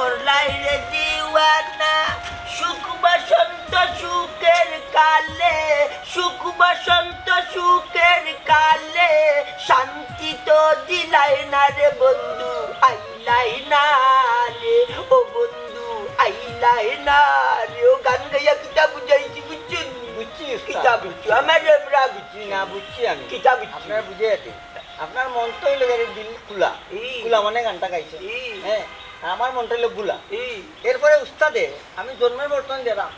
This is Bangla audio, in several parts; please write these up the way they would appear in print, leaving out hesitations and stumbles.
করলাই রে দিওয়ানা সুখ বসন্ত সুখের কালে সুখ বসন্ত সুখের কালে শান্তি তো দিলাই না রে বন্ধু আইলাই না রে ও বন্ধু আইলাই না রে ও গান গাইয়া কিতা বুঝাইছি বুঝছেন বুঝছি কিতা বুঝছো আমার আমরা বুঝছি না বুঝছি আমি কিতা বুঝছি আপনার বুঝে যেতে আপনার মন তো হইলো দিল খোলা খোলা মানে গানটা গাইছে হ্যাঁ আমার মনটা হইলো গুলা এরপরে উস্তাদে আমি জন্মের বর্তমান দিলাম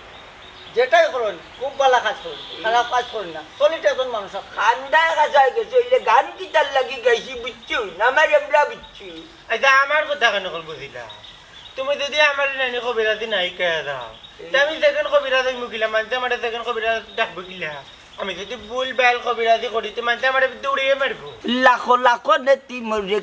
যেটাই করুন খুব ভালো কাজ করুন খারাপ কাজ করুন না চলিটা একজন মানুষ খান্দায় কাজায় গেছে ওইলে গান কিতার লাগি গাইছি বুঝছো আমার আমরা বুঝছি আচ্ছা আমার কথা কেন কল বুঝিলা তুমি যদি আমার নানি কবিরাজি নাই কে দাও আমি সেকেন্ড কবিরাজি মুখিলা মানতে আমার সেকেন্ড কবিরাজ ডাকবো কিলা আমি যদি ভুল বেল কবিরাজি করি তো মানতে আমার দৌড়িয়ে মারবো লাখো লাখো নেতি মরে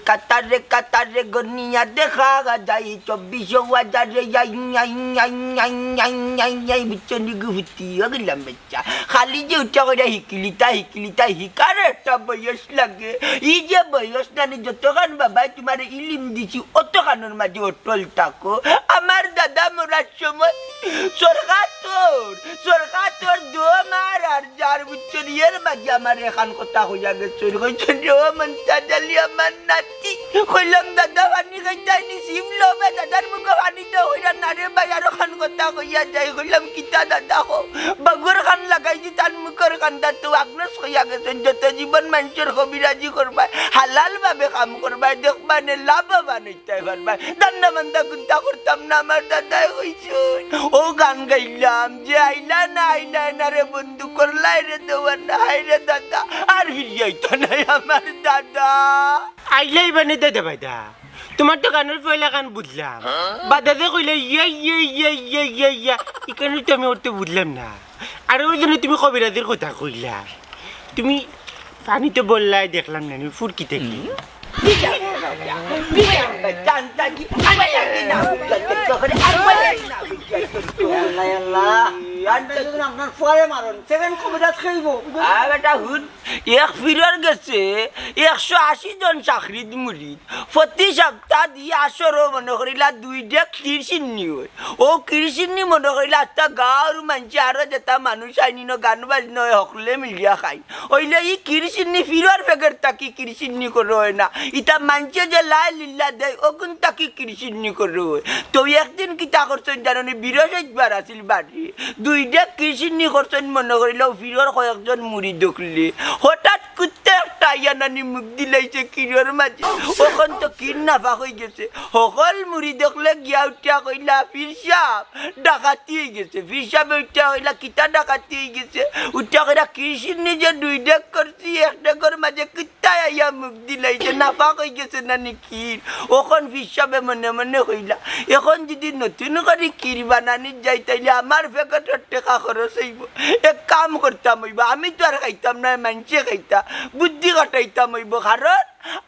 কাতারে গনিয়া দেখা যায় 24,000 বিচনি গুফতি গেলাম বাচ্চা খালি যে উঠা করে হিকিলিতা হিকার একটা বয়স লাগে এই যে বয়স নানি যতক্ষণ বাবা তোমার ইলিম দিছি অতখানোর মাঝে অটল থাকো আমার দাদা মরার সময় সরকার তোর দো মার আর যার বুঝছেন এর মাঝে আমার এখান কথা হইয়া গেছে কইছেন রে ও মনটা জালি আমার নাতি কইলাম দাদা পানি খাইতাইনি শিবলো বে দাদার মুখে পানিতে হইয়া না রে ভাই আর খান কথা হইয়া যাই কইলাম কিতা দাদা হো বাগুর খান লাগাইছি তার মুখের কান্দা তো আগ্নস হইয়া গেছেন যত জীবন মানুষের কবিরাজি করবা হালাল ভাবে কাম করবা দেখবা নে লাভবান হইতে পারবা দান্না মান্দা কুন্তা করতাম না আমার দাদাই কইছেন ও গান গাইলাম যে আইলা না রে বন্ধু করলাই রে দেওয়ার না হাই রে দাদা আর ফিরিয়ে আইতো নাই আমার দাদা আইলাই বানে দাদা ভাইদা তোমার তো গানের পয়লা গান বুঝলাম বাদাতে কইলে ইয়া এখানে তো আমি ওরতে বুঝলাম না আর ওই জন্য তুমি কবিরাজের কথা কইলা তুমি পানিতে বললাই দেখলাম না আমি ফুরকি থেকে আপনার পরে মারুন সেকেন্ড কবিরাজ খাইব এক ফিরার গেছে 180 জন চাকরিত মুড়িদ প্রতি সপ্তাহ দিয়ে আসরও মনে করিলা 2টা কৃষিন্নি হয় ও কৃষিন্নি মনে করিলা একটা গাঁর মানুষ আরো যেটা মানুষ আইনি গান বাজনা হয় সকলে মিলিয়া খাই ওইলে ই কৃষিন্নি ফিরার ফেকের তাকি কৃষিন্নি করে হয় না ইটা মানুষে যে লাই লিল্লা দেয় ওগুন তাকি কৃষিন্নি করে হয় তো একদিন কিতা করছেন জানি বৃহস্পতিবার আসিল বাড়ি 2টা কৃষিন্নি করছেন মনে করিলেও ফিরর কয়েকজন মুড়ি দেখলি হঠাৎ কুত্তে একটা ইয়ানানি মুখ দিলাইছে কিরোর মাঝে ওখান তো কির নাফা হয়ে গেছে সকল মুড়ি দেখলে গিয়া উঠিয়া কইলা ফির সাপ ডাকাতি হয়ে গেছে ফির সাপে উঠিয়া কইলা কিতা ডাকাতি হয়ে গেছে উঠিয়া কইলা কৃষির নিজে 2 ডেক করছি 1 ডেকের মাঝে কুত্তা আইয়া মুখ দিলাইছে নাফা হয়ে গেছে নানি কির ওখান ফির সাপে মনে মনে কইলা এখন যদি নতুন করে কির বানানি যাই তাইলে আমার ফেকেটের টাকা খরচ হইব এক কাম করতাম হইব আমি তো আর খাইতাম না মানুষে খাইতা বুদ্ধি কাটাইতাম হইব কারণ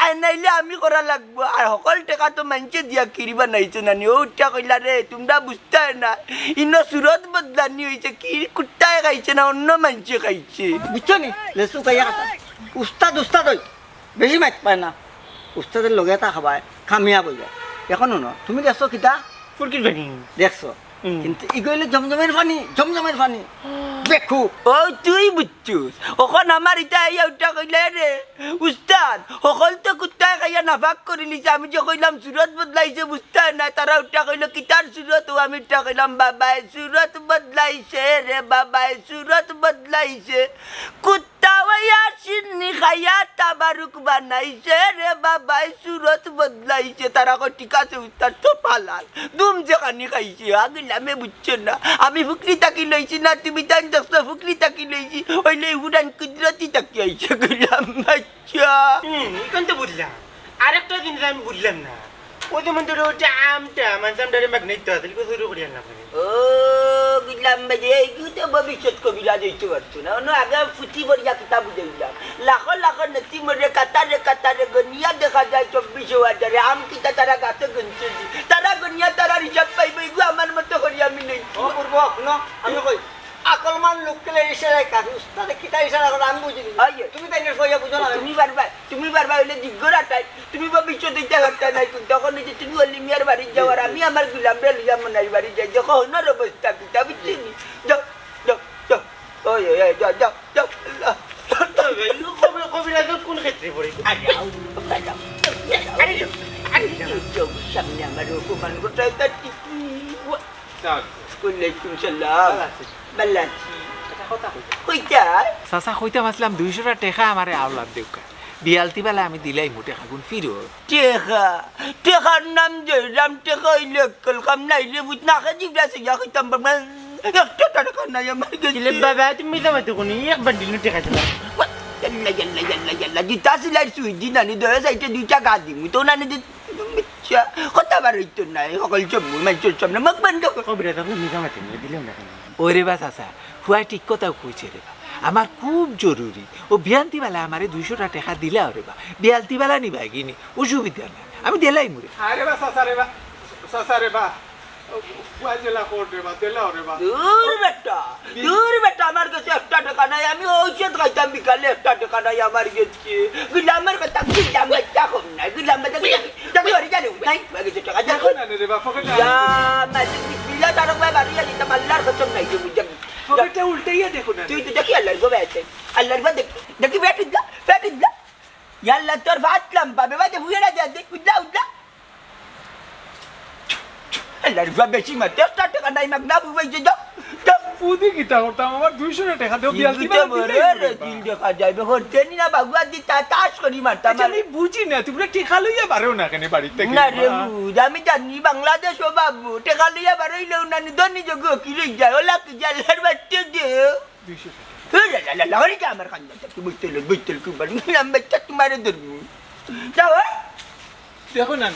আর নাইলে আমি করা লাগবো আর সকল টাকা তো মানুষে দিয়া কিরিবা নাইছে নানি ও উঠা কইলা রে তোমরা বুঝতে না ইনো সুরত বদলানি হয়েছে কির কুত্তায় খাইছে না অন্য মানুষে খাইছে বুঝছো নি লেসু খাইয়া উস্তাদ হই বেশি মাইক পায় না উস্তাদের লগে এটা খাবায় খামিয়া বই যায় এখনো ন তুমি দেখছো কিতা ফুরকির বানি দেখছো কিন্তু ইগইলে জমজমের পানি দেখো ও তুই বুঝছুস ওখন আমার ইটা আইয়া উঠা কইলা রে উস্তাদ সকল তো কুত্তায় খাইয়া নাফাক করে লিছে আমি যে কইলাম সুরত বদলাইছে বুঝতে না তারা উঠা কইল কিতার সুরত ও আমি উঠা কইলাম বাবাই সুরত বদলাইছে রে বাবাই সুরত বদলাইছে কুত্তা হইয়া সিন্নি খাইয়া তাবারুক বানাইছে রে বাবাই সুরত বদলাইছে তারা কই ঠিক আছে উস্তাদ তো পালাল দুম যেখানে খাইছে আগিলা আমি বুঝছো না আমি ফুকরি তাকি লইছি না তুমি তাই দেখছো ফুকরি তাকি লইছি ওইলে উড়ান কুদরতি তাকি আইছে গেলাম বাচ্চা এখন তো বুঝলাম আরেকটা জিনিস আমি বুঝলাম না ওই যেমন ধরো ওটা আমটা মানসামটারে ম্যাগনেট তো আছে শুরু করি আনলাম ও গেলাম বাজে এইগুলো তো ভবিষ্যৎ কবিরা যাইতে পারছো না অন্য আগে ফুটি বরিয়া কিতাব বুঝাইলাম লাখ নেতি মরে কাতারে গনিয়া দেখা যায় 24,000 আম কিতা তারা গাছে গনছে তারা গনিয়া তারা হিসাব পাইবে এগুলো আমার মতো করি আমি নেই ও পূর্ব ন আমি কই আকলমান লোককে ইশারায় কাজ উস্তাদে কিতা ইশারা করে আমি বুঝি তুমি তাই কইয়া বুঝো না তুমি পারবা হইলে জিজ্ঞ রাটাই তুমি ভবিষ্যতে জায়গাটা নাই তখন নিজে তুমি অলি মিয়ার বাড়ি যাওয়ার আমি আমার গুলাম রে লিয়া মনার বাড়ি যাই যখন হনার অবস্থা পিতা বুঝছি যাও যাও যাও ওই ওই যাও যাও যাও কবিরাজের কোন ক্ষেত্রে পড়ে সামনে আমার অপমান কোথায় তার ওয়ালাইকুম সালাম ভালো আছি কইতা চাচা কইতে পারছিলাম 200 টাকা আমারে আওলাদ দেউকা বিয়ালতি বেলা আমি দিলাই মোটে খাগুন ফিরো টেকার নাম জয়রাম টেকা হইলে কলকাম নাই রে বুঝ না খাজি ব্যাসে যা কইতাম বাবা একটা টাকা নাই আমার ছিলে বাবা তুমি তো মত কোনি এক বান্ডিল টাকা দিলা yalla yalla yalla yalla দিতা সিলাই সুই দিনা নি দয়া সাইতে দুইটা গা দিমু তো না নি মিচ্ছা কথা বারইতো নাই সকল চমু মাইচর সামনে মগ বন্ধ কবিরাজ আপনি মিজামাতে দিলেন না কেন ওরে বা চাচা হুয়াই ঠিক কথা কইছে রে বা আমার খুব জরুরি ও বিয়ান্তি বেলা আমারে 200 টাকা দিলে ওরে বা বিয়ালতি বেলা নিবাই গিনি অসুবিধা না আমি দিলাই মুরে আরে বা সাসা রে বা ওয়াজলা কোট রে বা দেলাও রে বা দূর বেটা আমার কাছে একটা টাকা নাই আমি ঔষধ খাইতাম বিকালে একটা টাকা নাই আমার কাছে গুলামের কথা গুলাম বাচ্চা কম নাই গুলাম বাচ্চা টাকা হরি জানো নাই বাকি টাকা দেখো না রে বা ফকেট ইয়া মালিক বিসমিল্লাহ তারক ভাই বাড়ি আলি তা আল্লাহর কসম নাই যে বুঝাম ফকেটে উল্টাইয়া দেখো না তুই তো দেখি আল্লাহর গো বেতে আল্লাহর গো দেখি বেটি দা ইয়াল্লা তোর ভাতলাম পাবে বাজে বুঝে না দেখ উদলা আল্লাহর গো বেশি মাতে একটা টাকা নাই মাগনা বুঝাই যে যাও পুদি কিতা করতাম আমার 200 টাকা দেও বিয়াল দিবা দিল দেখা যাইবে হচ্ছে না বাগুয়া দি তাস করি মারতাম আমি বুঝি না তোমরা টিকা লইয়া বারেও না কেন বাড়িতে না রে বুঝ আমি জানি বাংলাদেশ ও বাবু টেকা লইয়া বারইলেও না ধনী যোগ্য কি রে যায় ওলা কি জালার বাচ্চা দে 200 টাকা লাহরি কে আমার কান্না কি বুঝতে কি বাড়ি আমি বাচ্চা তোমার ধরবো যাও দেখো না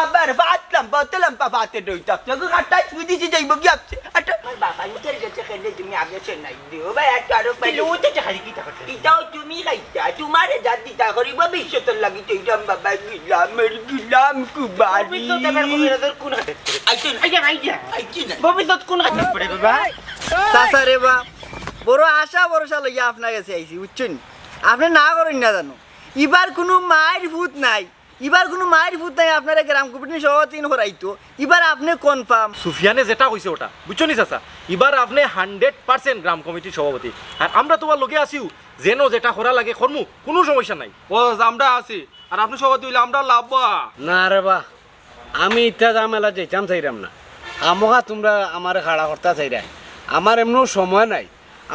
আবার ফাতলাম বতলাম পাতে দইতা তোকে কাটাই বুঝিছি যাইব কি আপছে আটা বাবা নিচের কাছে খেলে তুমি আগে নাই দিও ভাই একটা আরো পাইলে ওতে টাকা কি টাকা এটাও তুমি খাইতা তোমারে জাতি তা করিব ভবিষ্যৎ লাগি তৈরাম বাবা গিলাম কুবারি কবিরাজের কোন হাতে আইছেন আইছেন ভবিষ্যৎ কোন হাতে পড়ে বাবা চাচা রে বা বড় আশা ভরসা লইয়া আপনার কাছে আইছি বুঝছেন আপনি না করেন না জানো এবার কোনো মায়ের ভূত নাই আপনারা গ্রাম কমিটির সভাপতি হরাইতো এবার আপনি কনফার্ম সুফিয়ানে যেটা কইছে ওটা বুঝছো নি চাচা এবার আপনি 100% গ্রাম কমিটির সভাপতি আর আমরা তোমার লগে আছিও যেন যেটা করা লাগে করমু কোনো সমস্যা নাই ও আমরা আছি আর আপনি সভাপতি হইলে আমরা লাভ বা না রে বা আমি ইত্যা ঝামেলা যেতাম চাইরাম না আমকা তোমরা আমার খাড়া করতে চাইরা আমার এমনও সময় নাই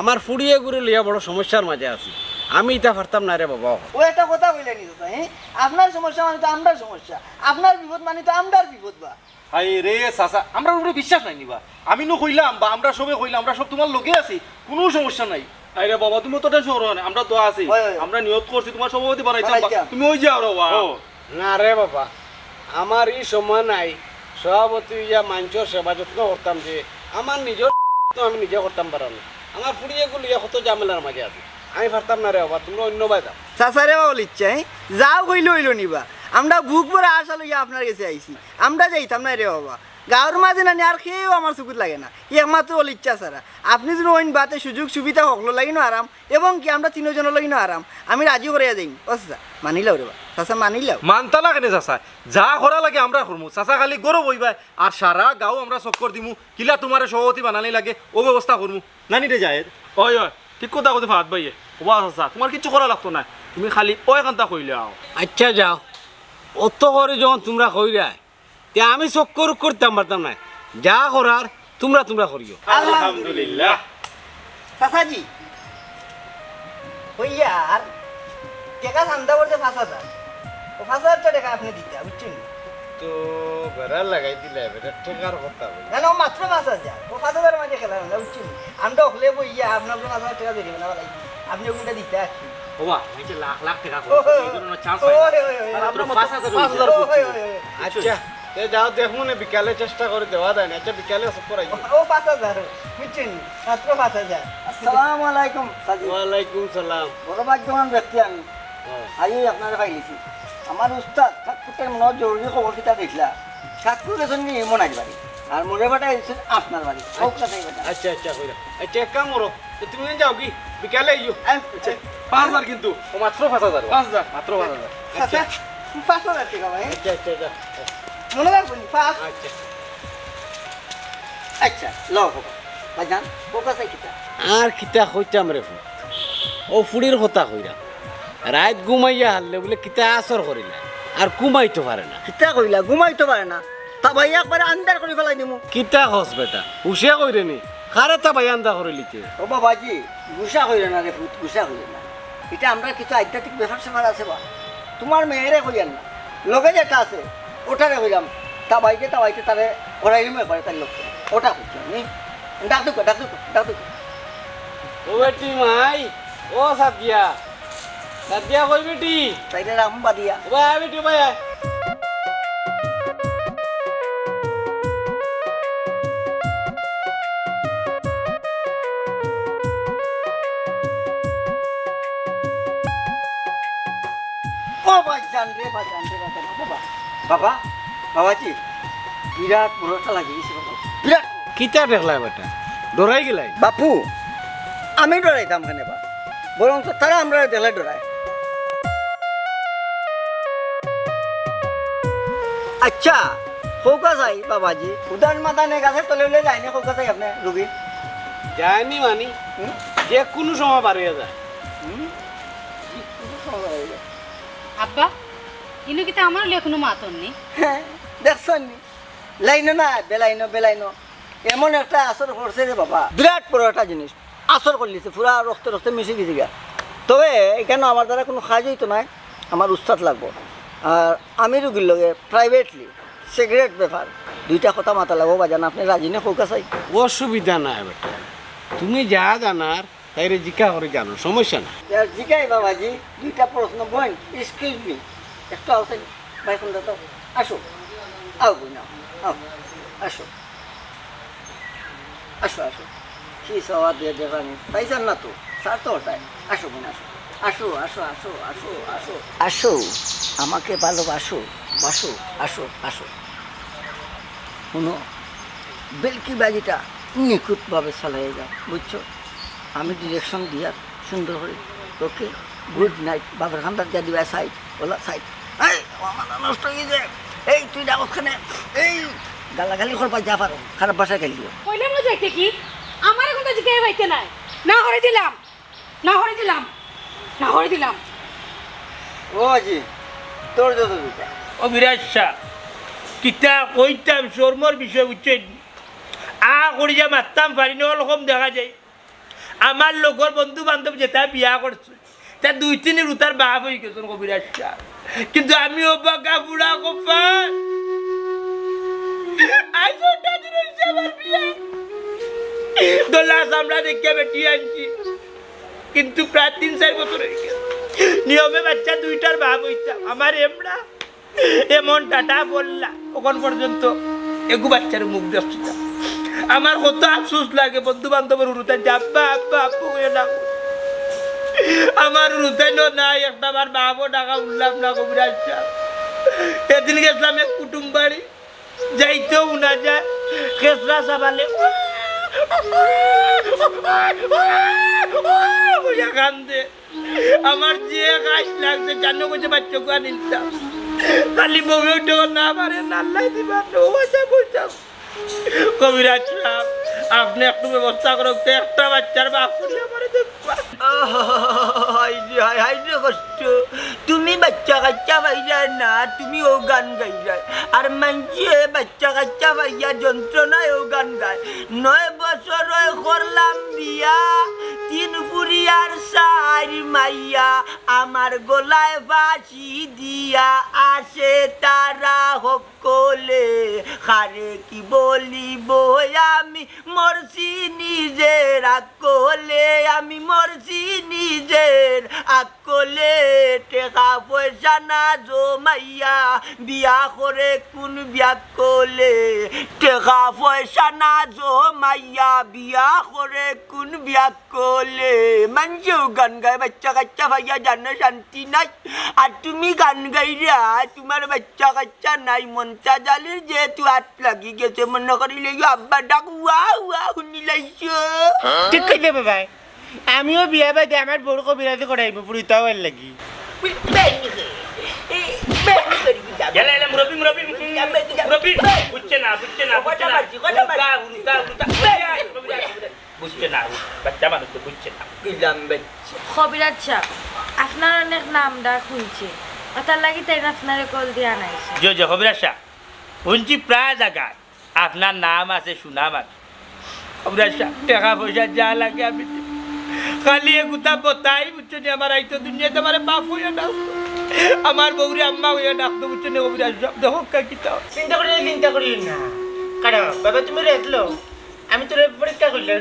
আমার ফুড়িয়ে ঘুরে লিয়া বড় সমস্যার মাঝে আছি আমি ইটা পারতাম না রে বাবা ও একটা কথা বলে নি দাদা হ্যাঁ আপনার সমস্যা মানে তো আমরার সমস্যা আপনার বিপদ মানে তো আমরার বিপদ বা আই রে চাচা আমরা উপরে বিশ্বাস নাই নিবা আমি নো কইলাম বা আমরা সবে কইলাম আমরা সব তোমার লগে আছি কোনো সমস্যা নাই আরে বাবা তুমি তো টেনশন করো না আমরা তো আছি আমরা নিয়ত করছি তোমার সভাপতি বানাইতাম তুমি ওই যাও রে বাবা না রে বাবা আমার এই সময় নাই সভাপতি ইয়া মানুষের সেবা যত্ন করতাম যে আমার নিজের তো আমি নিজে করতাম পারা না আমার ফুড়িয়ে গুলো কত ঝামেলার মাঝে আছে আমি পারতাম না রে বাবা তোমরা অন্য বাই দাও চাচারে বল ইচ্ছা যাও কইলে হইল নিবা আমরা বুক ভরে আশা লইয়া আপনার কাছে আইছি আমরা যাইতাম না রে বাবা গাঁর মাঝে না আর খেয়েও আমার চকুত লাগে না একমাত্র বল ইচ্ছা ছাড়া আপনি যদি ওইন বাতে সুযোগ সুবিধা হকলো লাগিনো আরাম এবং কি আমরা তিনজনের লাগিনো আরাম আমি রাজি করিয়া যাই ও চাচা মানিলাও রে বা চাচা মানিলাও মানতা লাগে না চাচা যা করা লাগে আমরা করমু চাচা খালি গরো বইবাই আর সারা গাঁও আমরা চক্কর দিমু কিলা তোমার সভাপতি বানানি লাগে ও ব্যবস্থা করমু নানি রে যায় ওই ঠিক কথা কথা ভাত ভাইয়ে ওবা চাচা তোমার কিছু করা লাগতো না তুমি খালি ওই কান্তা কইলে আও আচ্ছা যাও অত করে যখন তোমরা কইরা তে আমি চক্কর করতাম পারতাম না যা করার তোমরা করিও আলহামদুলিল্লাহ চাচাজি হইয়া আর টাকা ঠান্ডা করতে 5,000 ও 5,000 টাকা আপনি দিতে বুঝছেন তো বেড়া লাগাই দিলে বেটা টেকার কথা বলি না না ও মাত্র 5,000 ও 5,000 মাঝে খেলা না বুঝছেন আমরা হলে বইয়া আপনার 5,000 টাকা দিয়ে না ভাই আপনি ওটা দিতে আসছেন ওবা এই লাখ লাখ টাকা চান্স আচ্ছা তে যাও দেখুন না বিকালে চেষ্টা করে দেওয়া যায় না আচ্ছা বিকালে চক্কর আই ও 5,000 বুঝছেন মাত্র 5,000 আসসালামু আলাইকুম সাজি ওয়ালাইকুম সালাম বড় ভাগ্যবান ব্যক্তি আমি আজই আপনারা পাইলিছি আমার উস্তাদ ঠাকুরের মনে জরুরি খবর কিতা দেখলা ঠাকুর গেছেন নি মনাজ বাড়ি আর মোরে বাটা আপনার বাড়ি আচ্ছা আচ্ছা কইরা আচ্ছা এক কাম করো তো তুমি যাও কি বিকালে আইও 5,000 কিন্তু ও মাত্র 5,000 5,000 মাত্র 5,000 চাচা 5,000 টাকা ভাই আচ্ছা আচ্ছা আচ্ছা মনে রাখবেন ফার্স্ট আচ্ছা আচ্ছা লও বাবা ভাইজান ফোকাস আই কিতা আর কিতা কইতাম রে ফুট ও ফুড়ির কথা কইরা রাত ঘুমাইয়া হারলে বলে কিতা আসর করিলা আর ঘুমাইতে পারে না কিতা কইলা ঘুমাইতে পারে না তা ভাই একবারে আন্দার করে ফেলাই দিমু কিতা হস বেটা হুশে কইরে নি খারে তা ভাই আন্দা করে লিতে ও বাবাজি গুসা হইল না রে ফুট গুসা হইল না এটা আমরা কিছু আধ্যাত্মিক ব্যাপার স্যাপার আছে বা তোমার মেয়েরে কইয়ান না লগে যেটা আছে ওটারে কইলাম তা বাইকে তারে করাইলিম একবারে তার লোক ওটা করছি আমি ডাক দুক ও বেটি মাই ও সাদিয়া সাদিয়া কই বেটি তাইলে রাম বাদিয়া ও ভাই বেটি ভাই ও ভাইজান রে বাবা বাবা বাবাজি বিরাট বড়টা লাগিয়েছে বাবা বিরাট কিতা দেখলা বেটা ডরাই গেলাই বাপু আমি ডরাইতাম কেন বা বরং তো তারা আমরা দেখলে ডরায় আচ্ছা খোকা যাই বাবাজি উদান মাদানে গাছে তলে উলে যায়নি খোকা যাই আপনি রুগী যায়নি মানি যে কোনো সময় বাড়িয়ে যায় আব্বা ইনু কিতা আমার লিয়ে কোনো মাতন নেই হ্যাঁ দেখছেন লাইনো না বেলাইনো এমন একটা আসর করছে রে বাবা বিরাট বড় একটা জিনিস আসর করলিছে পুরা রক্তে মিশে গেছে গা তবে এখানে আমার দ্বারা কোনো কাজ হইতো নাই আমার উস্তাদ লাগবো আর আমি রুগীর লগে প্রাইভেটলি সিগারেট ব্যাপার দুইটা কথা মাথা লাগবো বাজান আপনি রাজি নে খোকা চাই অসুবিধা নাই বেটা তুমি যা জানার তাইরে জিকা করে জানো সমস্যা না জিগাই বাবাজি দুইটা প্রশ্ন বোন এক্সকিউজ মি একটু আওতাই ভাই ফোন দাও আসো আও বোন আও আসো কি সওয়া দিয়ে দেবানি পাইছেন না তো স্যার তো ওটাই আসো বোন আসো আমাকে ভালোবাসো আসো শুনো বেলকি বাজিটা নিখুঁতভাবে চালাই যাও বুঝছো আমি ডিরেকশন দিয়া সুন্দর করে ওকে গুড নাইট বাবার খান্দার যা দিবা সাইড ওলা সাইড এই আমার নষ্ট হয়ে যায় এই তুই ডাকখানে এই গালাগালি করবা যা পারো খারাপ ভাষায় গালি দিও কইলাম না যাইতে কি আমার এখন তো জিকে বাইতে নাই না হরে দিলাম ও আজি তোর যত দুটা ও বিরাট শাহ কিতা কইতাম শর্মর বিষয় বুঝছেন করি যা মারতাম পারি না ওরকম দেখা যায় আমার লোকের বন্ধু বান্ধব যেটা বিয়া করছে তা 2-3 রুতার বাপ হয়ে গেছেন বিরাট শাহ কিন্তু আমি ও বাঁকা বুড়া কপাল আমরা দেখে বেটি আনছি কিন্তু প্রায় 3-4 বছর হয়ে গেছে নিয়মে বাচ্চা 2টার বাপ হইতাম আমার এমরা এমন টাটা বললা ওখান পর্যন্ত এগু বাচ্চার মুখ দেখছি আমার কত আফসোস লাগে বন্ধু বান্ধবের উরুতাই আব্বা হয়ে না আমার উরুতাই নাই একটা আমার বাপও টাকা উঠলাম না কবিরাজ এদিন গেছিলাম এক কুটুম বাড়ি যাইতেও না যায় খেসরা সাবালে কান্দে আমার যে গাছ লাগছে জানো কইছে বাচ্চাকে আনিতাম খালি বউটা না পারে নাল্লাই দিবা বলতাম কবিরাজ সাহেব আপনি একটু ব্যবস্থা করুক তো একটা বাচ্চার বাপ করলে আমার দেখবা কষ্ট তুমি বাচ্চা কাচ্চা ভাইয়া না তুমি ও গান গাইরা আর মানছে বাচ্চা কাচ্চা ভাইয়া যন্ত্রণায় ও গান গায় 9 বছর করলাম বিয়া 3 ফুরিয়ার 4 মাইয়া আমার গলায় বাঁশি দিয়া আসে তারা সকলে হারে কি বলিব আমি মরছি নিজের আকলে আমি মরছি নিজের আকলে টেকা পয়সা না জমাইয়া বিয়া করে কোন বিয়া করলে টেকা পয়সা না জমাইয়া বিয়া করে কোন বিয়া করলে মানুষেও গান গায় বাচ্চা কাচ্চা ভাইয়া জানো শান্তি নাই আর তুমি গান গাইরা তোমার বাচ্চা কাচ্চা নাই মনটা জালের যেহেতু হাত লাগি গেছে মনে করিলে আব্বা ডাক উয়া শুনি লাইছো ঠিক কইলে ভাই আমিও বিয়া বাদে আমার বড় কবিরাজি করাইব পুরিতাও এর লাগি গেলে এলে মুরব্বি বুঝছে না বুঝছে না বাচ্চা মানুষ তো বুঝছে না খবিরাজ সাহেব আপনার অনেক নাম ডাক শুনছে ওটার লাগি তাই আপনারে কল দিয়া নাইছে যে খবরার শাহ শুনছি প্রায় জায়গায় আপনার নাম আছে সুনাম আছে খবরার শাহ টাকা পয়সা যা লাগে আমি খালি এগুতা বতাই বুঝছো নি আমার আইতো দুনিয়াতে আমার বাপ হইয়া ডাক আমার বউরে আম্মা হইয়া ডাকতো বুঝছো নি খবরার শাহ দেখো কিতা চিন্তা করি না কারো বাবা তুমি রেস্ট লো আমি তোর পরীক্ষা করলাম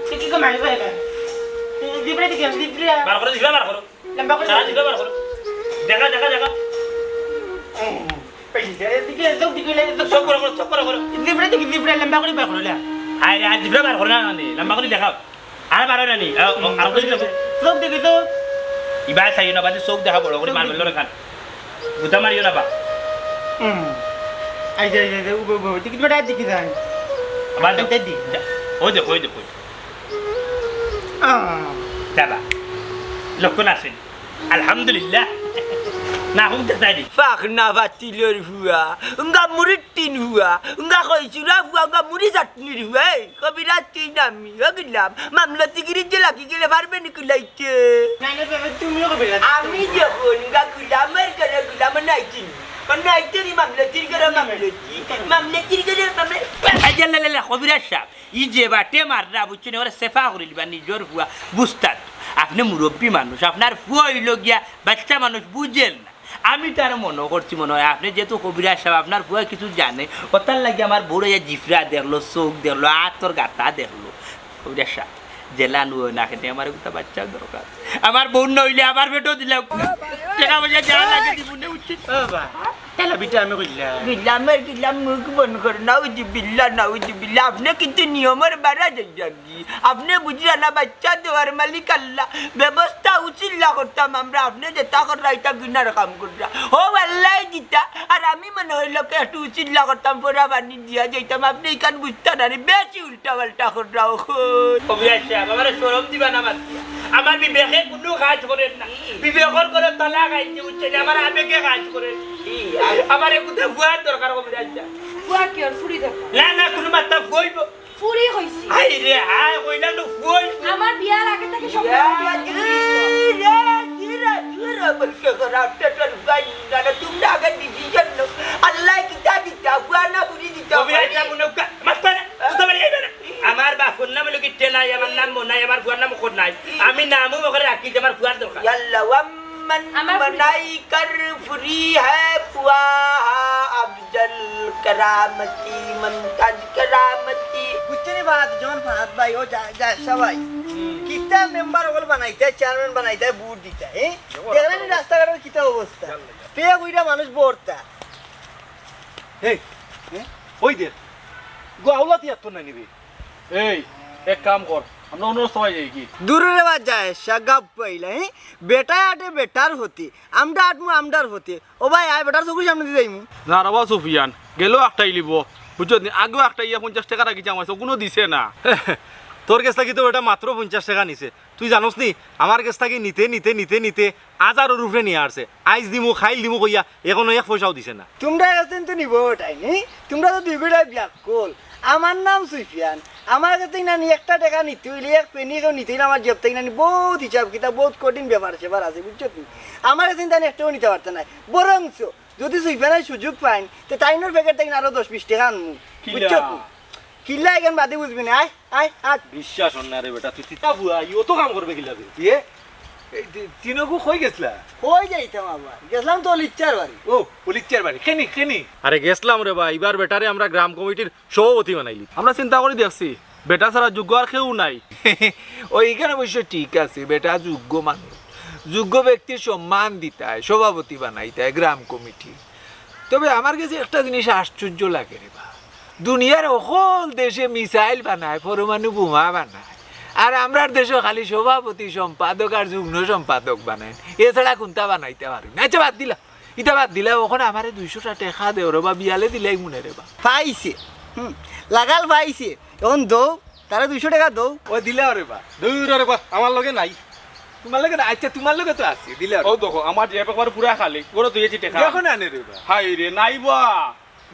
তুই কি কমাই ভাই দিবরে দিকে দিবরে বার করো লম্বা করে সারা দিবে বার করো দেখা পয়সা দিকে সব দিকে সব করো দিবরে দিকে লম্বা করে বার করো না আরে আজ দিবে বার করো না নি লম্বা করে দেখাও আর বার না নি আর করে দেখো সব দিকে তো ইবা চাইও না বাদে চোখ দেখা বড় করে মার মেলো খান গুতা মারিও না বা আই যাই দিকে বড় দিকে যাই আবার দেখো ওই দেখো যাবা লক্ষণ আসেন আলহামদুলিল্লাহ না হুম তাই ফাখ না বাতিলর হুয়া উঙ্গা মুরিটিন হুয়া উঙ্গা কইছুরা হুয়া উঙ্গা মুরি চাটনির হুয়া কবিরা তুই নামি গিলাম মামলাতি গিরি জেলা কি গেলে পারবে নি কুলাইতে না না বাবা তুমিও কবিরাজ আমি যখন উঙ্গা গুলামের করে গুলাম নাইতিন নাইতিনি মামলাতির করে মামলাতির করে আজাল্লাহ কবিরা সাহেব ই যে বাটে মাররা বুঝছেন ওরা সেফা করে লিবা নিজর হুয়া বুঝতাম আপনি মুরব্বী মানুষ আপনার ফুয়া হইল গিয়া বাচ্চা মানুষ বুঝেন না আমি তার মনে করছি মনে হয় আপনি যেহেতু কবিরাজ সাহেব আপনার ফুয়া কিছু জানে ওটার লাগে আমার বড় জিফরা দেখলো চোখ দেখলো আতর গাতা দেখলো কবিরাজ সাহেব জেলা নুয় না খেতে আমার একটা বাচ্চা দরকার আমার বোন নইলে আমার বেটো দিলাম টাকা পয়সা যা লাগে দিব না উচিত বাবা তাহলে বিটা আমি কইলাম গিলাম মুখ বন্ধ করে নাউজুবিল্লাহ আপনি কিন্তু নিয়মের বাড়া যাই আপনি বুঝলেন না বাচ্চা দেওয়ার মালিক আল্লাহ ব্যবস্থা উচিল্লা করতাম আমরা আপনি যেটা করা এটা গিনার কাম করতাম ও আল্লাহ দিতা আর আমি মনে হইল একটু উচিল্লা করতাম পরা বানি দিয়া যাইতাম আপনি এখান বুঝতেন না বেশি উল্টা পাল্টা কররা আমার সরম দিবা না আমার বিবেকে কোনো কাজ করেন না বিবেকর করে তলা খাইছে বুঝছেন আমার আবেগে কাজ করেন আমার কোথাও গুয়ার দরকার কবিরাজ বুয়া কি আর ফুরি দেখো না কোনো মাত্রা গইব ফুরি হইছি হাই রে হাই কইলা তো গই আমার বিয়ার আগে থেকে সব আমার বাপুর নাম লোক নাই আমার নাম নাই আমার ফুয়ার নাম খোদ নাই আমি নামও ওখানে রাখি যে আমার ফুয়ার দরকার من बनाई कर फ्री है पुआ अफजल करामती मुमताज करामती বুঝছেন বাদ যখন ফাহাদ ভাই ও যা সবাই কিতা মেম্বার ওগুলো বানাইতে চেয়ারম্যান বানাইতে বুট দিতে দেখলেন রাস্তাঘাটের কিতা অবস্থা পেয়ে বুইরা মানুষ বর্তা এই ওই দে গোয়াউলা তিয়ার তো নাই নিবি এই এক কাম কর আমরা অন্য সবাই যাই কি দূরের বাদ যায় সাগাব পাইলা বেটা আটে বেটার হতে আমরা আটমু আমদার হতে ও ভাই আয় বেটার চকুর সামনে দিয়ে যাইমু না রাবা সুফিয়ান গেলেও একটাই লিব বুঝছো আগেও একটা 50 টাকা রাখিছে আমার কোনো দিছে না তোর কাছ থেকে তো ওটা মাত্র 50 টাকা নিছে তুই জানোস নি আমার কাছ থেকে নিতে হাজারের উপরে নিয়ে আসছে আইস দিমু খাইল দিমু কইয়া এখনো 1 পয়সাও দিছে না তোমরা কাছে তো নিব ওটাই তোমরা তো দুই বেড়া বিয়া কল আমার নাম সুফিয়ান আমার কাছে না একটা টাকা নিতে হইলে এক পেনি কেউ নিতেই না আমার জেব থেকে না বহুত হিসাব কিতাব বহুত কঠিন ব্যাপার সেবার আছে বুঝছো তুমি আমার কাছে তাই একটাও নিতে পারতে নাই বরঞ্চ যদি সুফিয়ানের সুযোগ পাইন তো তাইনোর প্যাকেট থেকে আরো 10-20 টাকা আনমু বুঝছো তুমি কিল্লা এখন বাদে বুঝবি না আয় আয় আয় বিশ্বাস হন না রে বেটা তুই তিতা বুয়া ইও তো কাম করবে কিলা বে তিনকু কই গেছলা কই যাইতাম আবার গেছলাম তো লিচ্চার বাড়ি ও পলিচার বাড়ি খেনি আরে গেছলাম রে ভাই এবার বেটারে আমরা গ্রাম কমিটির সভাপতি বানাইলি আমরা চিন্তা করে দেখছি বেটা ছাড়া যোগ্য আর কেউ নাই ওইখানে অবশ্য ঠিক আছে বেটা যোগ্য মানুষ যোগ্য ব্যক্তির সম্মান দিতে হয় সভাপতি বানাইতে হয় গ্রাম কমিটি তবে আমার কাছে একটা জিনিস আশ্চর্য লাগে রে বা দুনিয়ার সকল দেশে মিসাইল বানায় পরমাণু বোমা বানায় আর আমরার দেশে খালি সভাপতি সম্পাদক আর যুগ্ম সম্পাদক বানায় এছাড়া কোনটা বানাইতে পারি না আচ্ছা বাদ দিলা ওখানে আমারে 200 টাকা দেও রে বা বিয়ালে দিলাই মনে রে বা পাইছে লাগাল পাইছে এখন দৌ তারা 200 টাকা দাও। ও দিলে আরে বা দূর রে বা আমার লগে নাই। তোমার লগে না, আচ্ছা তোমার লগে তো আছে দিলে ও দেখো আমার যে একবার পুরা খালি ওরা তো এসে টেকা যখন আনে রে বা হাই রে নাই বা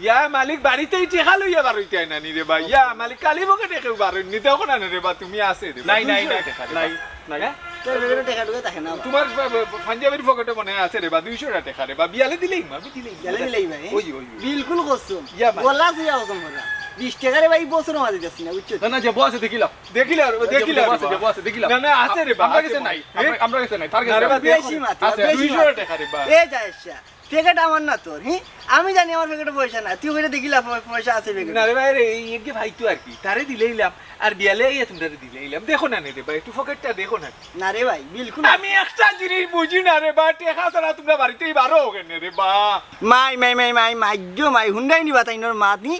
ইয়া মালিক বাড়িতেই টেকা লইয়া বারইতে আইনা নি রে বা ইয়া মালিক কালি বকে টেকা বারই নি তখন আনে রে বা তুমি আছে রে বা। নাই নাই 200 নাই টাকা রে বা। নাই নাই হ্যাঁ? তোর বেগুনে টাকা ঢুকে থাকে না। তোমার পাঞ্জাবির পকেটে মনে আছে রে বা 200 টাকা রে বা বিয়ালে দিলেই আমি দিলেই গেলে দিলেই ভাই। ওই ওই বিলকুল কসম। ইয়া ভাই। বলা সিয়া কসম বলা। 20 টাকারে ভাই বছর মাঝে যাচ্ছি না বুঝছো? না না যে বসে দেখিলাম দেখিলা দেখিলা যে বসে দেখিলাম না না আছে রে বা আমরা আছে কাছে মনে নাই হয়। আমরা কাছে নাই তার না রে বা কাছে বেশি মাত্রা, আছে, বেশি 200 মাত্রা। টাকা রে বা এ যাইসা প্যাকেট আমার না তোর, হ্যাঁ? আমি জানি আমার প্যাকেটে পয়সা না, তুই ওইটা দেখিলা পয়সা আছে প্যাকেটে। না রে ভাই রে এই কি ভাই তো আর কি তারে দিলেইলাম আর বিয়ালে এই তোমরা দিলেইলাম দেখো না রে ভাই একটু পকেটটা দেখো না না রে ভাই বিলকুল। আমি একটা জিনিস বুঝি না রে বা টেকা ছাড়া তোমরা বাড়িতেই বারো ওখানে রে বা মাই মাই মাই মাই মাইজো মাই হুন্ডাই নিবা তাই নোর মাত নি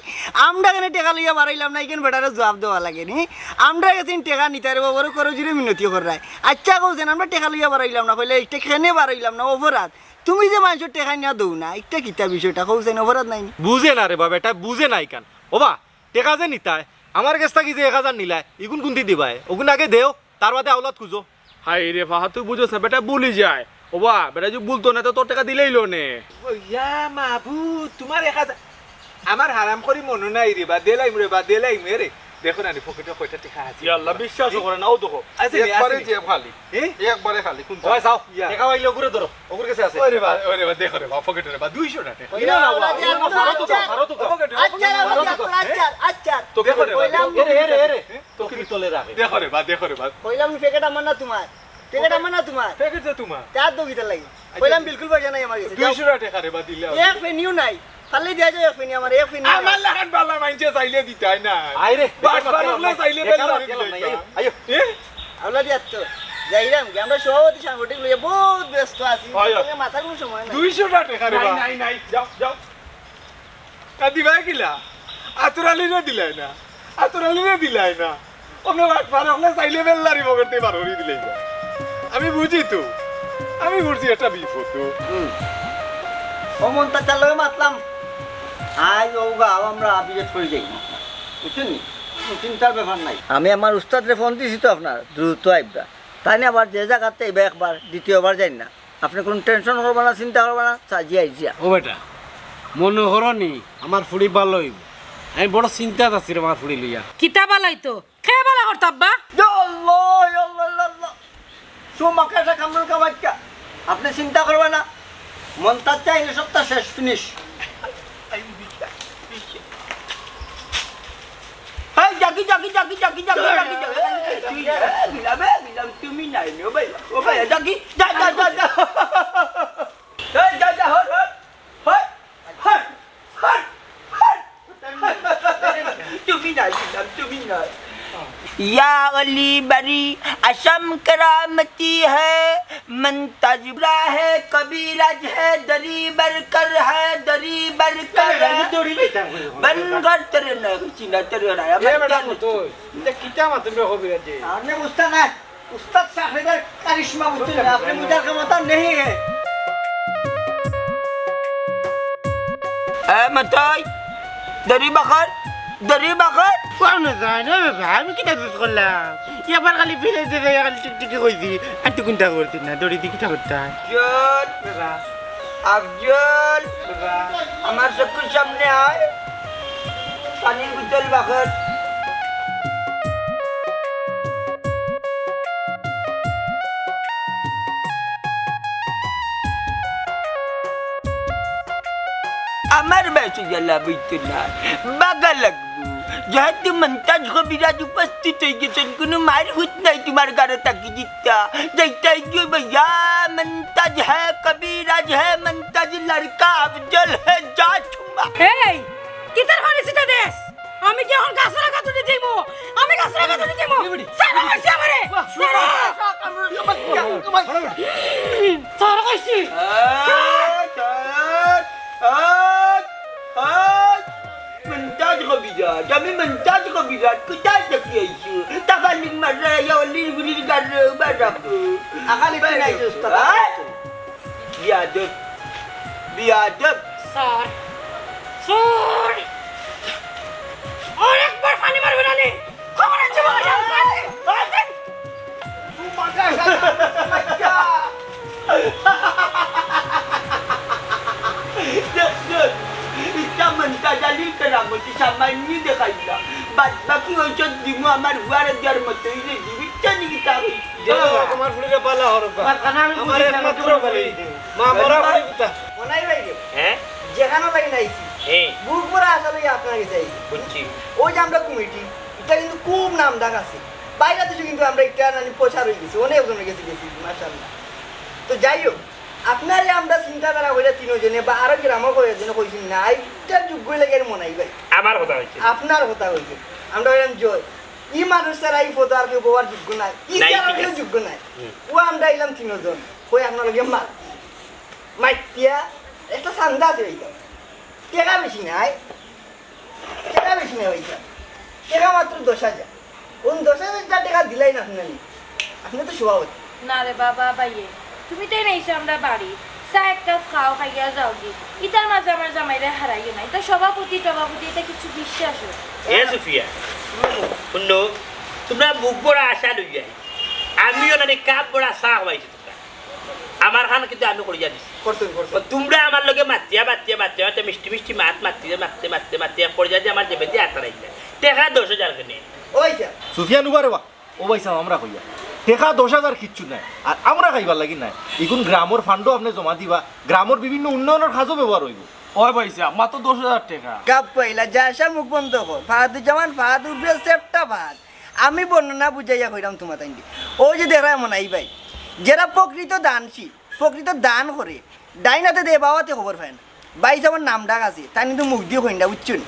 আমরা কেন টাকা লইয়া বাড়াইলাম না এখানে বেটারে জবাব দেওয়া লাগে নি আমরা গেছিন টাকা নিতে রে বাবার করে জুড়ে মিনতি করাই আচ্ছা কইছেন আমরা টাকা লইয়া বাড়াইলাম না কইলে এটা খেনে বাড়াইলাম না অপরাধ তুমি যে মানুষের টাকা নিয়ে দৌ না একটা কিতা বিষয়টা কইছেন অপরাধ নাই নি? বুঝে না রে বাবা, এটা বুঝে নাই কান। ওবা টেকা যে নিতায় আমার কাছ থেকে যে 1000 নিলায় ইগুন কুন্তি দিবাই ওগুন আগে দেও তার বাদে আওলাদ খুঁজো। হাই রে ফাহা তুই বুঝছ না বেটা ভুলি যায় ও বা বেটা যদি বলতো না তো তোর টাকা দিলেই লো নে ইয়া মাবু তোমার একা আমার হারাম করি মনে নাই রে বা দেলাইম রে বা দেলাইম রে দেখো না রে পকেটে কয়টা টাকা আছে আল্লাহ বিশ্বাস করে না ও দেখো আছে রে, একবারে আছে রে। জেব খালি হ্যাঁ? একবারে খালি কোন ওই যাও ইয়া। টাকা পাইলে ওগুরে ধরো ওগুর কাছে আছে ওরে বা দেখো রে বা পকেটে রে বা 200 টাকা ইনা না বা ইনা ভারত তো ভারত তো পকেটে আচ্ছা আচ্ছা আচ্ছা তো দেখো রে বা, কইলাম তো কি তলে রাখে দেখো রে বা কইলাম প্যাকেট আমার না তোমার প্যাকেট আমার না তোমার প্যাকেট তো তোমার চার দো কিতা লাগি কইলাম বিলকুল পয়সা নাই আমার কাছে যাও। 200 টাকা রে বা দিলে এক পেনিও নাই খালি দিয়া যাও এক পেনি আমার এক পেনি আমার লাগান বালা মাইনছে চাইলে দিতাই না আইরে বাস বারুলে চাইলে বেলা দিলে আইও আল্লাহ দিয়া তো যাইরাম কি আমরা সভাপতি সাংগঠনিক লইয়া বহুত ব্যস্ত আছি হয়, হয়। তোকে মাথার কোনো সময় নাই 200 টাকা রে বা নাই নাই যাও যাও দিবা কিলা আতরালিরে দিলাই না আতরালিরে দিলাই না ওমনে বাট বারুলে চাইলে বেলা রি পকেটে বারুরি দিলাই না আমি বুঝি তো আমি বুঝছি এটা বিপদ তো অমনটা চাললে মাতলাম আজ ওগা আমরা বিজেট করে যাই বুঝছেন নি কোনো চিন্তার ব্যাপার নাই আমি আমার উস্তাদরে ফোন দিছি তো আপনার দ্রুত আইবা তাই না আবার যে জায়গাতে এবার একবার দ্বিতীয়বার যাই না আপনি কোনো টেনশন করবেন না চিন্তা করবেন না সাজিয়ে আইজিয়া ও বেটা মনে হরনি আমার ফুড়ি ভালো হইব আমি বড় চিন্তাত আছি রে আমার ফুড়ি লইয়া কিতা বালাই তো খেয়ে বালা করতাব্বা সুমাকে কামরুল কামাইকা আপনি চিন্তা করবেন না মন তার চাইলে সপ্তাহ শেষ ফিনিশ এই জাগি জাগি জাগি জাগি জাগি জাগি জাগি তুমি নাই ও ভাই জাগি যা যা যা যা এই যা যা hot hot hot hot hot তুমি নাই তুমি নাই या अली बरी असम करामती है मन तजबरा है कबीरज है दरी बरकर है दरी बरकर है बनकर तेरे न चिना तेरे राया কিতা মাতবে হবি রে आपने उस्ताद है उस्ताद साहिदर करिश्मा मुझे आपने मुझे का मतलब नहीं है ए मताई दरी बकर কোন যায় না বাবা আমি কিটা দুধ করলাম এবার খালি ফিরে যেতে খালি টিকটিকি কইছি আর তুই কোনটা করতি না দড়ি দিয়ে কিটা করতাম अफजल हमारे सबके सामने आए पानी बोतल बकर अमर बैसे जला बितला बगल लगबू जहाँ तू मंताज को बिराज उपस्थित है कि कुनु मार होत नहीं तुम्हारे घर तक जितना जैसा जो भैया मंताज है कबीराज है मंताज लड़का अफजल है जा छुमा এই কিতার ফানি সিটা দেশ আমি কি এখন গাছরা কাটুনি যাইমু আমি গাছরা কাটুনি যাইমু সারা কইছি আমারে সারা কইছি منتاج خبيزات جميع منتاج خبيزات كتاب تكيشو تخليك مرة يا ولي يقولي لي قال برب أخلي بينا يستطيع بيادب بيادب স্যার স্যার অনেকবার পানি মারবে না নে খবর আছে ইটা মনটা জালি কেরামতি সামান্য দেখাইলা বাদ বাকি ঔষধ দিমু আমার হুয়ারে দেওয়ার মতোই রে জীবিত নাকি তা আমার ফুড়িরে পালা হরকা আমার একমাত্র বলি মা মরা ফুড়ি পিতা মনাই ভাই রে, হ্যাঁ যেখানে লাগে নাইছি হ্যাঁ বুক পরে আসলে আপনার কাছে আইছি বুঝছি ওই যে আমরা কমিটি এটা কিন্তু খুব নাম ডাক আছে বাইরে থেকে কিন্তু আমরা একটা নানি প্রচার হয়ে গেছি অনেক জনের গেছি মাশাআল্লাহ। তো যাই হোক আপনারে আমরা চিন্তাধারা হইলে তিনজনে বা আরো গ্রামও কয়েকজনে কইছি না এইটা যোগ্য লাগে মনাই ভাই আমার কথা হচ্ছে আপনার কথা হইছে আমরা হইলাম জয় ই মানুষ ছাড়া এই ফটো আর কেউ পাওয়ার যোগ্য নাই ই নাই, ছাড়া ঠিক কেউ আছে। যোগ্য নাই ও আমরা এলাম তিনজন কই আপনার মাইতিয়া একটা চান্দা আছে ওইটা টাকা বেশি নাই টাকা বেশি নাই ওইটা টাকা মাত্র 10,000 কোন 10,000 টাকা দিলাই না আপনি তো সভাপতি না রে বাবা বাইয়ে তুমি তাই নাইছো আমরা বাড়ি চা এক কাপ খাও খাইয়া যাও গি ইতার মাঝে আমার জামাইরে হারাইও না এটা সভাপতি এটা কিছু বিশ্বাস এ সুফিয়া শুনো তোমরা মুখ বড় আশা লই যাই আমিও নানি কাপ বড় আশা হবাইছি তোমরা আমার খান কিন্তু আমি করিয়া দিছি করছেন তোমরা আমার লগে মাতিয়া মিষ্টি মাতে পড়ে যায় আমার জেবে দিয়ে আতারাই যায় টাকা 10,000 কেনে ওইটা সুফিয়ান উবারে বা ও ভাই সাহেব আমরা কইয়া টেকা 10,000 কিচ্ছু নাই আর আমরা খাইবার লাগি নাই এখন গ্রামের ফান্ডও আপনি জমা দিবা গ্রামের বিভিন্ন উন্নয়নের কাজও ব্যবহার হইব ওই ভাইসা মাত্র 10,000 টাকা কাপ পয়লা যাসা মুখ বন্ধ কর ফাহাদুজ্জামান ফাহাদুর সেফটা ভাত আমি বর্ণনা বুঝাইয়া কইরাম তোমার তাই ওই যে দেখা এমন আই ভাই যারা প্রকৃত দানশীল প্রকৃত দান করে ডাইনাতে দে বাবাতে খবর পায় না ভাই সাহেবের নাম ডাক আছে তাই কিন্তু মুখ দিয়ে কইনা বুঝছুন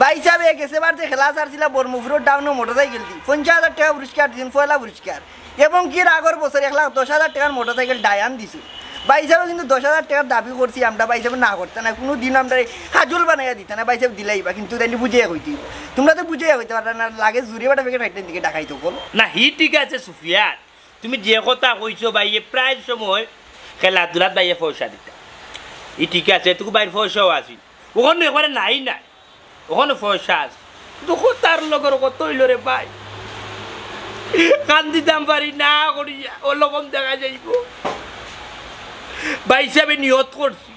ভাই সাহেব গেছে বাড়তে খেলা ছাড়ছিল বর্মপুরের ডাউনে মোটরসাইকেল দি 50,000 টাকা পুরস্কার দিয়েছেন পয়লা পুরস্কার এবং কি আগের বছর 1,10,000 টাকার মোটরসাইকেল ডায়ান দিছিল ভাই সাহেব কিন্তু 10,000 টাকার দাবি করছি আমরা ভাই সাহেব না করতে না কোনো দিন আমরা হাজুল বানাইয়া দিতে না ভাই সাহেব দিলাইবা কিন্তু তাই বুঝিয়া হইতে তোমরা তো বুঝিয়া হইতে পারো না লাগে জুড়ে বাটা পেকে রাইটের দিকে ডাকাইতো বল না হি ঠিক আছে সুফিয়ান তুমি যে কথা কইছো ভাইয়ে প্রায় সময় খেলাধুলাত ভাইয়ে পয়সা দিতা ই ঠিক আছে তোকে বাইর পয়সাও আসি ওখানে একবারে নাই ওখানে পয়সা আছে দেখো তার লগর কত হইল রে ভাই কান দিতাম পারি না করিয়া ও রকম দেখা যাইব ভাই হিসাবে নিয়ত করছি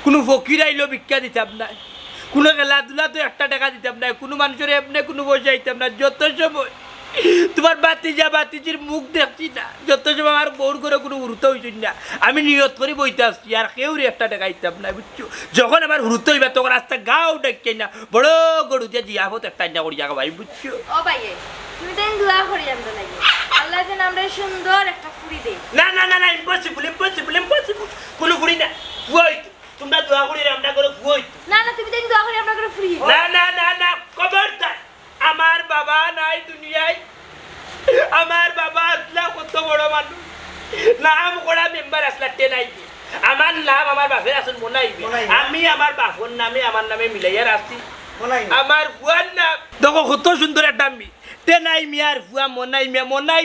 কোনো ফকির আইলেও ভিক্ষা দিতাম না কোনো খেলাধুলা তো 1 টাকা দিতাম না কোনো মানুষের এমনি কোনো পয়সা দিতাম না যত সময় তোমার বাতিজির মুখ দেখছি না যত সময় আমার বউর করে কোনো হুরুতে হইছি না আমি নিয়ত করে বইতে আসছি আর কেউ 1 টাকা দিতাম না বুঝছো যখন আমার হুরুতে হইবা তখন রাস্তা গাও ডাকছে না বড় গরু দিয়ে জিয়াফত একটা না করি জায়গা ভাই বুঝছো ও বাইয়ে তুমি তাই দোয়া করি আমরা লাগে আল্লাহ যেন আমরা সুন্দর একটা ফুরি দেই না ইম্পসিবল কোনো ফুরি না ফুয়াই তোমরা দোয়া করি আমরা করে ফুয়াই না তুমি তাই দোয়া করি আমরা করে ফুরি না খবরদার আমার বাবা নাই দুনিয়ায় আমার বাবা আসলা কত বড় মানুষ নাম করা মেম্বার আসলা নাই আমার নাম আমার বাপের আসল মনাইবে আমি আমার বাপর নামে আমার নামে মিলাইয়া রাখছি আমার ফুয়ার নাম দেখো কত সুন্দর একটা মি তেনাই মিয়ার ফুয়া মনাই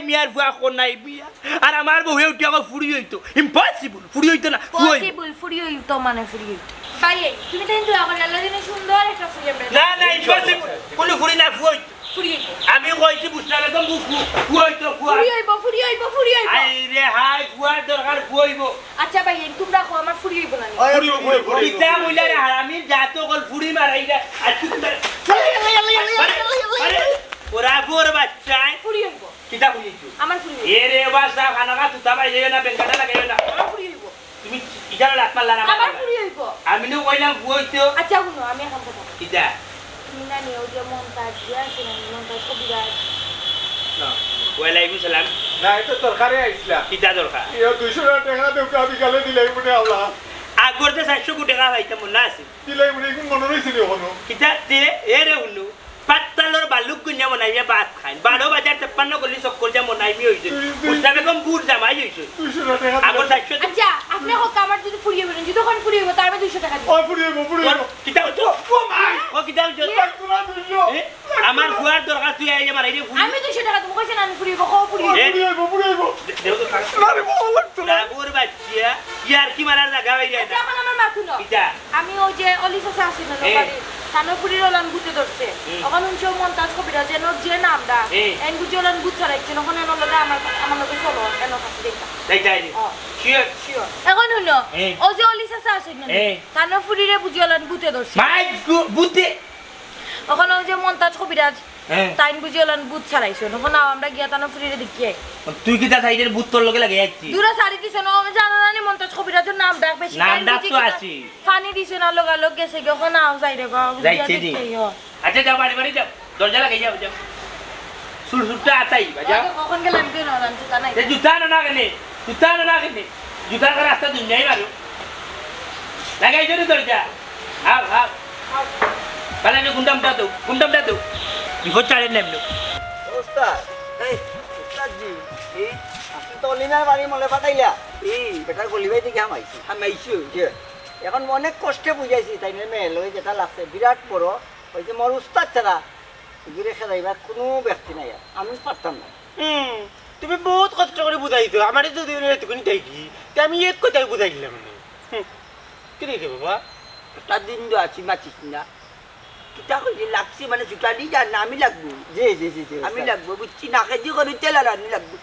মিয়ার ফুয়া কোনাই মিয়া আর আমার বউ উঠি আমার ফুরি হইতো ইম্পসিবল ফুরি হইতো না পসিবল ফুরি হইতো মানে ফুরি হইতো বাইয়ে তুমি তাই দোয়া করি আল্লাহ যেন সুন্দর একটা ফুরি আমরা না ইম্পসিবল কোনো ফুরি না ফুয়া ফুরি হইতো আমি কইছি বুঝতে একদম ফুয়া হইতো ফুরি হইবো আই রে হাই ফুয়ার দরকার ফুয়াইবো আচ্ছা ভাই তোমরা কো আমার ফুরি হইবো না পিতা মইলা রে হারামি যাতো কল ফুড়ি মারাইলা আর তুই ওরা গোর বাচ্চা ফুরি হইবো পিতা কইছো আমার ফুরি হইবো এ রে বাসা খানাকা তুতা বাই যাবে না বেঙ্গাটা লাগাইও না আমার ফুরি হইবো তুমি ইজারা লাত মারলা না আমার ফুরি হইবো আমি নো কইলাম ফুয়াইতো আচ্ছা শুনো আমি এখন কথা কিটা তুমি না নিও যে মনতাজ দিয়া শুনো মনতাজ কবিরাজ ওয়ালাইকুম সালাম না এটা তরকারি আইছিলা কিটা দরকার এ 200 টাকা দেও কা বিকালে দিলাই মনে আল্লাহ আগর যে 700 টাকা পাইতাম না আছে দিলাই মনে কোন মনে রইছিল হনো কিটা তে এ রে উনু পাত্তালোর বালুক গুনিয়া মনাইয়া ভাত খাইন 12 বাজার 53 গলি চক্কর যা মনাইমি হইছে মুস্তাবে কম বুট জামাই হইছে 200 টাকা আগর 700 আচ্ছা আপনি হোক আমার যদি ফুরিয়ে বলেন যদি কোন ফুরিয়ে হইবো তার আমি 200 টাকা দিব ওই পুরিয়ে কিটা হইতো ও কিটা হইতো আমার ফুয়ার দরকার তুই আইয়া মারাই রে আমি 200 টাকা দেব কইছেন আমি ফুরিয়ে কো ফুরিয়ে পুরিয়ে দেও তো না রে ভালো লাগতো না গোর বাচ্চা ইয়ার কি মারার জায়গা হই যায় এখন আমার মা খুনো কিটা আমি ওই যে অলিসা আছে না বাড়ি কানপুরির ওলান বুতে ধরছে ওখানে উনছো মন্তাজ কবিরা যেন যে নামটা এন বুঝে ওলান বুত ছাড়াইছে ওখানে ওলাদা আমার আমার লোকে চলো এনো কাছে দেখা যাই যাই শিওর শিওর এখন শুনো এই। ও যে অলি চাচা আছে না এই। কানো ফুরিরে বুঝিওলান ভূতে ধরছে মাই বুদ্ধি ওখানে ওই যে মন্তাজ কবিরাজ হ্যাঁ। তাইন বুঝিওলান ভূত ছাড়াইছো এখন আমরা গিয়া তানো ফুরিরে দেখি আই। তুই কি তা সাইডের বুত তোর লগে লাগে যাচ্ছি দূরে সারি দিছে না আমি জানা না নি মন্তাজ কবিরাজের নাম ডাক বেশি নাম তাইন ডাক বুঝি তো কিনা- আছে। ফানি দিছে না লোক গেছে গিয়ে ওখানে আও যাই রে গো যাইছে দি। আচ্ছা যাও বাড়ি বাড়ি যাও দরজা লাগাই যাও যাও সুর সুরটা আতাই বাজাও কখন গেলাম কেন রান জুতা নাই ते जूता ना केले जूता का रास्ता दुनिया ही मारो लगाई जो दरजा हाँ हाँ पहले ने गुंडम दो बिफोर चाले नेमनो উস্তাদ এই উস্তাদ জি এই আপনি তো অলিনার বাড়ি মলে পাঠাইলা এই বেটার গলি ভাই দেখে হামাইছি হামাইছো যে এখন অনেক কষ্টে বুঝাইছি তাই না মেয়ে লই যেটা লাগছে বিরাট বড় ওই যে মোর উস্তাদ ছাড়া ঘুরে খেলাইবার কোনো ব্যক্তি নাই আর। আমি পারতাম না তুমি বহুত কষ্ট করে বুঝাইছো আমার যদি এতক্ষণ দেখি তে আমি এক কথাই বুঝাইলাম না কি রেখে বাবা একটা দিন তো আছি মাছিস না কিতা কইলি লাগছি মানে জুতা দি যা না আমি লাগবো জি জি জি জি আমি লাগবো বুঝছি নাকে দি করু তেল হারানি লাগবো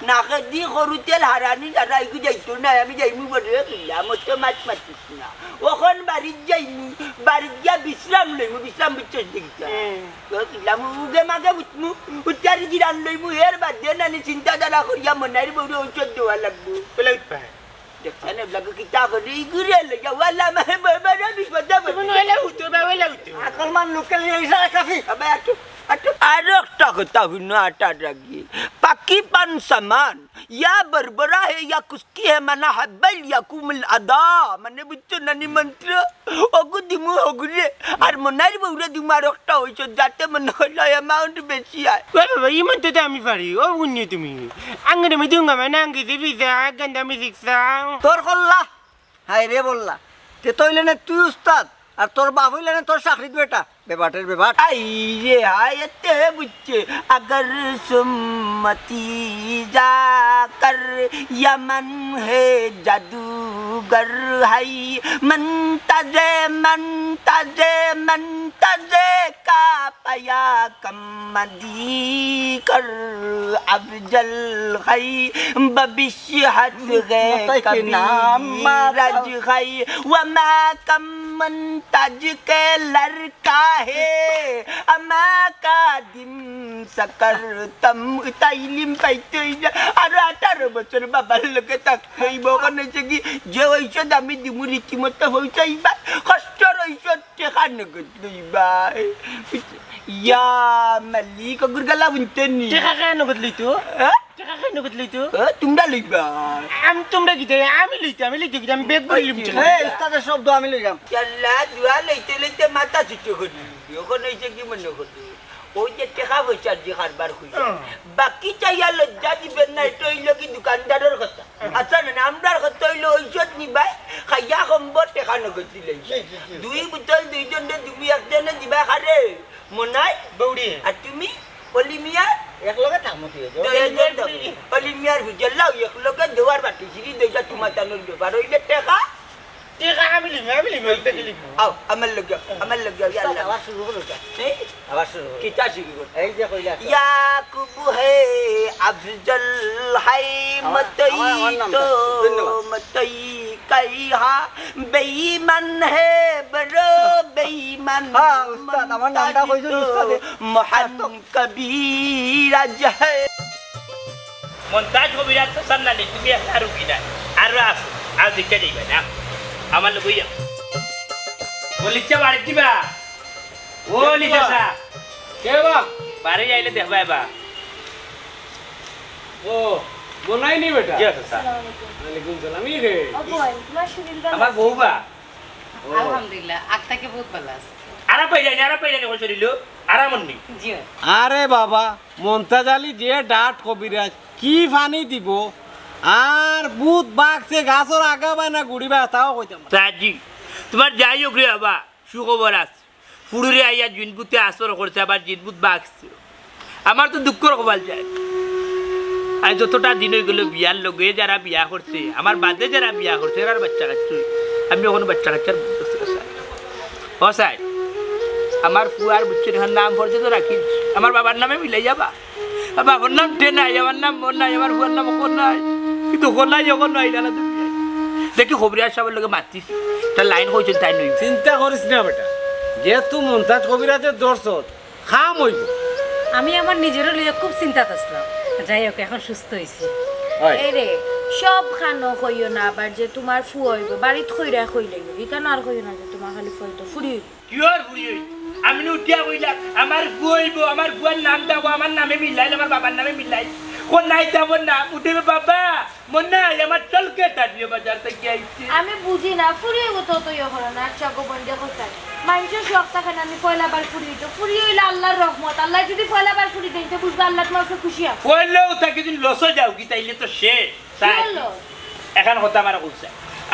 নাকে দি করু তেল হারানি যারা এগু যাইতো না আমি যাইমু বলে কিলা আমার তো মাছ মাছিস না ওখন বাড়ির যাইমু বাড়ির গিয়া বিশ্রাম লইমু বিশ্রাম বুঝছিস দেখিছা কিলা উগে মাগে উঠমু উচ্চারি জিরান লইমু এর বাদে নানি চিন্তা ধারা করিয়া মনার বউরে ঔষধ দেওয়া লাগবো বলে উঠপায় দেখছেন লাগো কিতা করি ঘুরে লইয়া ওয়ালা মানে বাবা বিপদ তুমি নইলে উঠো বাবা উঠো আকলমান লোকেল ইশারা কাফি अबे अरे একটা কথা হুনো আটা রাগি পাকি পান সামান या बरबरा है या कुस्की है मना हब्बल या कुमल अदा মানে বুঝছো নানি মন্ত্র ওগু দিমু হগুরে আর মনারি বউরে দিমার একটা হইছো যাতে মনে হলো অ্যামাউন্ট বেশি হয় বাবা ইমান তো আমি পারি ও বুঝনি তুমি আঙ্গনে মে দুঙ্গা মানে আঙ্গে দিবি যা গন্দা আমি শিখছা তোর কল্লা হাই রে বললা তে তইলে না তুই উস্তাদ আর তোর বাপ হইলে না তোর চাকরিত বেটা বেবাটের বেবাট आई ये आयते बुच्चे अगर सुमती जाकर यमन है जादूगर है मंतजे का पया कमदी कर अफजल है भविष्यत है रज है वमा कम मंतज के लड़का है अमा का दिन सकर तम ताइलिम पाइते আর 18 বছর বাবার লোকে তাকাই বকনে কি যে হইছে দামি দিমুরি কি মত হইছাইবা কষ্ট রইছে টেকান গইবা ইয়া মালিক গুরগালা বুনতেনি টেকা কেন গদলি তো হ্যাঁ টেকা কেন গদলি তো তোমরা লইবা তোমরা কি দেয় আমি লইতে আমি বেগ বলিলাম হে উস্তাদের শব্দ আমি লইলাম আল্লাহ দুয়া লইতে লইতে মাথা ছুটে করি ওখানে হইছে কি মনে করি ওই যে টেকা পয়সা যে কারবার হইছে বাকি চাইয়া লজ্জা দিবেন না এটা হইল কি দোকানদারের কথা আচ্ছা না আমরার কথা হইল ঔষধ নিবাই খাইয়া কমব টেকা নগদ লইছে 2 বোতল 2 জনে তুমি একজনে দিবা খারে মনাই বৌড়ি আর তুমি অলিমিয়া এক লগে থাকমু তুই অলিমিয়ার হুজল্লা এক লোকে দেওয়ার বাটি সিঁড়ি দেওয়া তোমার তানোর ব্যাপার হইলে টেকা টেকা আমি লিখি আও আমার লগে ইয়া আল্লাহ আবার শুরু হলো আবার শুরু হলো কিতা শিখি গো এই যে কইলা याकूब है अफजल है मतई तो मतई कहा बेईमान है बड़ो बेईमान हाँ, उस्ताद, আমার নামটা কইছো উস্তাদ मोहन कबीर है মন্তাজ কবিরাজ তো সান্নালি তুমি আর কি না আর আজ দিকে দিবে না আমার লোক ইয়া বলিছে বাড়ি দিবা ও লিজা কে বা বাড়ি যাইলে দেখবা বা ও বনাই নি বেটা জি আছে স্যার ওয়ালাইকুম সালাম ই রে ও বল তোমার শরীর ভালো আমার বউ বা আলহামদুলিল্লাহ আক্তাকে বহুত ভালো আছে আরা পাইজানি হল শরীর আরামন নি জি আরে বাবা মন্তাজ আলী যে ডাট কবিরাজ কি ফানি দিব আর ভূত বাঘছে গাছর আগা বানা গুড়িবা তাও কইতাম রাজি তোমার যাই হোক রে বাবা সুখবর আছে ফুড়ুরে আইয়া জিনপুতে আসর করছে আবার জিনপুত বাঘছে আমার তো দুঃখর কপাল যায় আর যতটা দিন হয়ে গেল বিয়ার লগে যারা বিয়া করছে আমার বাদে যারা বিয়া করছে আর বাচ্চা কাচ্চা আমি ওখানে বাচ্চা কাচ্চার ও সাই আমার ফুয়ার বুচ্চের নাম পর্যন্ত রাখি আমার বাবার নামে মিলাই যাবা বাবার নাম টেনাই, আমার নাম মনাই, আমার বুয়ার নাম কনাই। কিন্তু কনাই যখন আইলা না তুমি দেখি খবরিয়ার সাহেবের লগে মাতিস তার লাইন হয়েছে তাই নই। চিন্তা করিস না বেটা, যেহেতু মমতাজ কবিরাজের দর্শন খাম হইব। আমি আমার নিজেরও লইয়া খুব চিন্তাত আসলাম। যাই হোক, এখন সুস্থ হয়েছি। এই রে সব খানো কইও না, আবার যে তোমার ফু হইব বাড়িত কইরা কই লাগবে, এটা না আর কইও না যে তোমার খালি ফইতো ফুরি হইব। কিয়র ফুরি হই আমি উঠিয়া কইলা আমার ফুইব, আমার ফুয়ার নাম দাও, আমার নামে মিলাইল, আমার বাবার নামে মিলাই। কোন নাই যাব না উঠবে বাবা মনাই, আমার চলকে টাটিয়ে বাজার থেকে আইছে। আমি বুঝি না ফুরি হইব তো তো ইয়ে করো না, চক বন্ধে কোথায় মানুষের শখ থাকে না আমি পয়লা বার ফুরি হইতো। ফুরি হইলে আল্লাহর রহমত, আল্লাহ যদি পয়লা বার ফুরি দেন তো বুঝবা আল্লাহ তোমার খুশি আছে। কইলেও তাকে যদি লসে যাও কি তাইলে তো সে তাই বললো এখন কথা আমার কইছে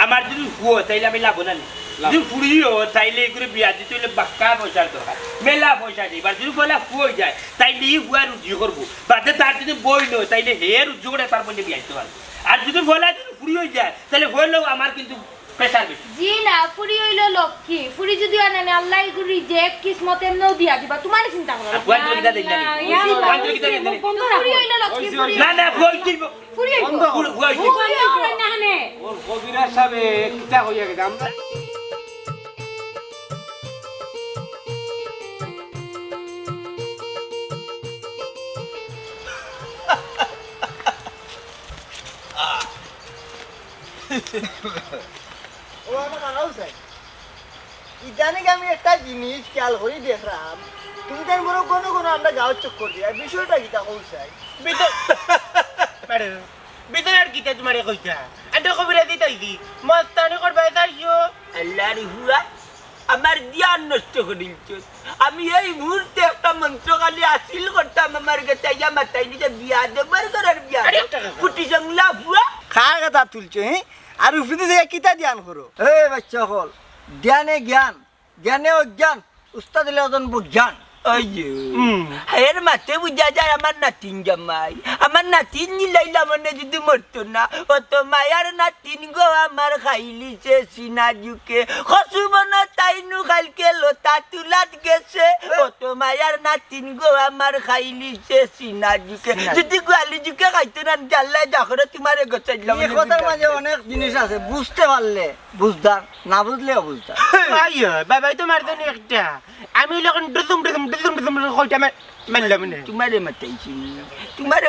আমার যদি ফুও তাইলে আমি লাভ না নি, যদি ফুরিও তাইলে এগুলো বিয়া দিতে হইলে বাক্কা পয়সার দরকার, মেলা পয়সা দিই। এবার যদি পয়লা ফুয়ে যায় তাইলে ই ফুয়া রুজি করবো, বাদে তার যদি বই নয় তাইলে হে রুজি করে তার মধ্যে বিয়া দিতে পারবো। আর যদি পয়লা যদি ফুরি হয়ে যায় তাহলে হইলেও আমার কিন্তু প্রেশার বেশি। জি না, ফুরি হইলো লক্ষ্মী, ফুরি যদি আনে না আল্লাহ এগুলো রিজেক্ট কিসমত এমনও দিয়া দিবা, তোমার চিন্তা করো না। ফুয়ান তো কিতা দেন না ফুরি হইলো লক্ষ্মী, ফুরি না না ফুয়াই দিব ফুরি হইব ফুয়াই দিব ফুরি হইব না হানে। ওর কবিরাজ সাহেব কিতা হইয়া গেছে আমরা ও আমার কানাও চাই ইদানিক আমি একটা জিনিস খেয়াল করি দেখলাম, তুমি তাই বড় কোনো কোনো আমরা গাঁয়ের চক্কর দিই, আর বিষয়টা কিতা কৌ চাই ভিতরে আর কিতা তোমার কইতা আন্টা কবিরাজি তাইছি মস্তানি করবা চাইছো। আল্লাহর হুয়া আমার জ্ঞান নষ্ট করিলছ। আমি এই মুহূর্তে একটা মন্ত্র খালি আসিল করতাম আমার কাছে ইয়া মাথায় নিচে বিয়া দেবার করার বিয়া ফুটি জংলা হুয়া খার কথা তুলছো হ্যাঁ, আর উফিতে থেকে কিতা ধ্যান করো। হে বাচ্চা হল জ্ঞানে জ্ঞান, জ্ঞানে অজ্ঞান, উস্তাদ হলে অজন জ্ঞান। এর মাঠে বুঝা যায় আমার নাতিন জামাই, আমার নাতিন নিলাইলা মানে যদি মরতো না অত মায়ার নাতিন গো আমার খাইলিছে সিনা জুকে খসুবন তাইনু খালকে লতা তুলাত গেছে, অত মায়ার নাতিন গো আমার খাইলিছে সিনা জুকে। যদি গোয়ালি জুকে খাইতো না জানলাই দেখো তোমার গোছাইলাম। এই কথার মাঝে অনেক জিনিস আছে, বুঝতে পারলে বুঝদার, না বুঝলে অবুঝদার। আইয়ো বাবাই তো মারতো না একটা, আমি যখন ডুম ডুম ডুম ডুম কইটা মানলাম না। তোমারে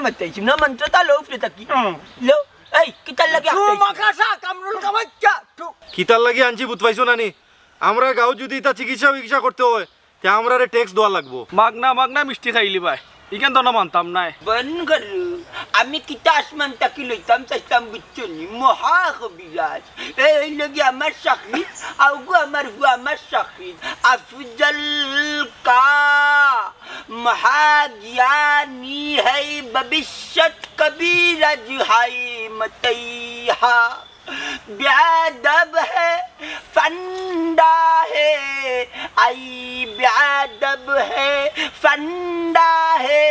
মাতাইছি না মন্ত্র তা লো ফ্রে থাকি লো এই কিতার লাগে মাকাসা কামরুল কামাচ্চা কিতার লাগি আনছি বুঝ পাইছো নানি, আমরা গাঁও যদি তা চিকিৎসা করতে হয় তে আমরা ট্যাক্স দেওয়া লাগবো। মাগনা মাগনা মিষ্টি খাইলি ভাই, ইখান তো না মানতাম নাই। বন করু আমি কিতা আসমান তাকি লইতাম চাইতাম বুঝছো নি মহা কবিরাজ এই লগে আমার সাক্ষী আউগো আমার হুয়া আমার সাক্ষী আফজল কা মহাজ্ঞানী है भविष्यत कबीरज हाय मतैहा बेअदब है फंडा है आई बेअदब है फंडा है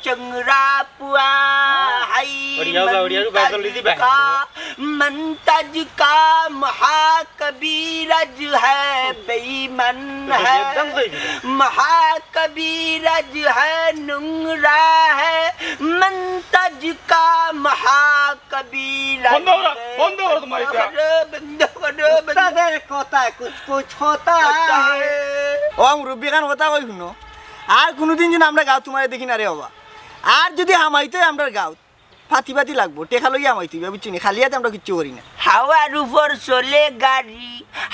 चंगरा पुआ हाय मंतज का महाकबीरज है बेईमान है महाकबीरज है नुंगरा है मंतज का महाकबीरज উস্তাদের কথায় কুছ কুছ হতা হে। ও মুরব্বী খান কথা কই শুনো, আর কোনোদিন যেন আমরা গাঁও তোমার দেখি না রে বাবা, আর যদি হামাইতে আমরা গাঁও ফাতি ফাতি লাগবো টেকা লইয়া হামাইতে বুঝছি নি, খালি হাতে আমরা কিচ্ছু করি না। হাওয়ার উপর চলে গাড়ি,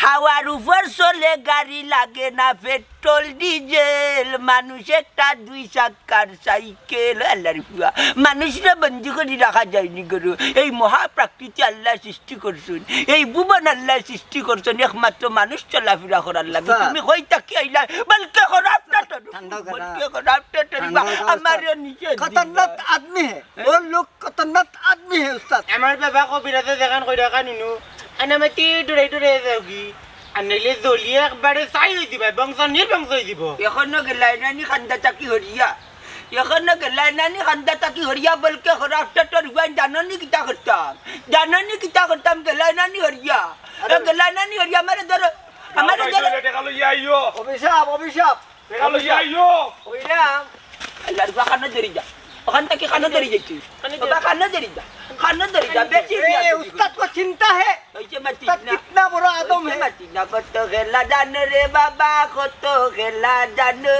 হাওয়ার উপর চলে গাড়ি লাগে না পেট্রোল ডিজেল, মানুষ একটা 2 চাকার সাইকেল। আল্লাহর পুয়া মানুষরা বন্দি করে রাখা যায়নি গরু, এই মহাপ্রাকৃতি আল্লাহ সৃষ্টি করছেন, এই ভুবন আল্লাহ সৃষ্টি করছেন একমাত্র মানুষ চলাফেরা করার লাগে। তুমি কই তাকি আইলা বলকে আমার নিচে खतरनाक आदमी है वो लोग, खतरनाक आदमी है उस्ताद। আমার বাবা কবিরাজে দেখান কই রাখা নিনু আনামাতি ডুরাই ডুরাই যাওগি আনলে জলিয়ে একবারে চাই হই দিবা বংশ নির্বংশ হই দিব। এখনো গেলাই নানি খান্দা তাকি হরিয়া, এখনো গেলাই নানি খান্দা তাকি হরিয়া বলকে হরাফটা রুবান জাননি কিতা করতাম, জাননি কিতা করতাম গেলাই নানি হরিয়া, গেলাই নানি হরিয়া আমারে ধরো আমারে ধরো অভিশাপ অভিশাপ ওইরাম আল্লাহর বাখানা ধরে যা ওখান থেকে খানো ধরে যাইছিস বাবা খানো ধরে যা খানো ধরে যা বেশি ए उस्ताद को चिंता है ওই যে মাটি उस्ताद कितना बड़ा आदम है মাটিনা কত খেলা জানো রে বাবা কত খেলা জানো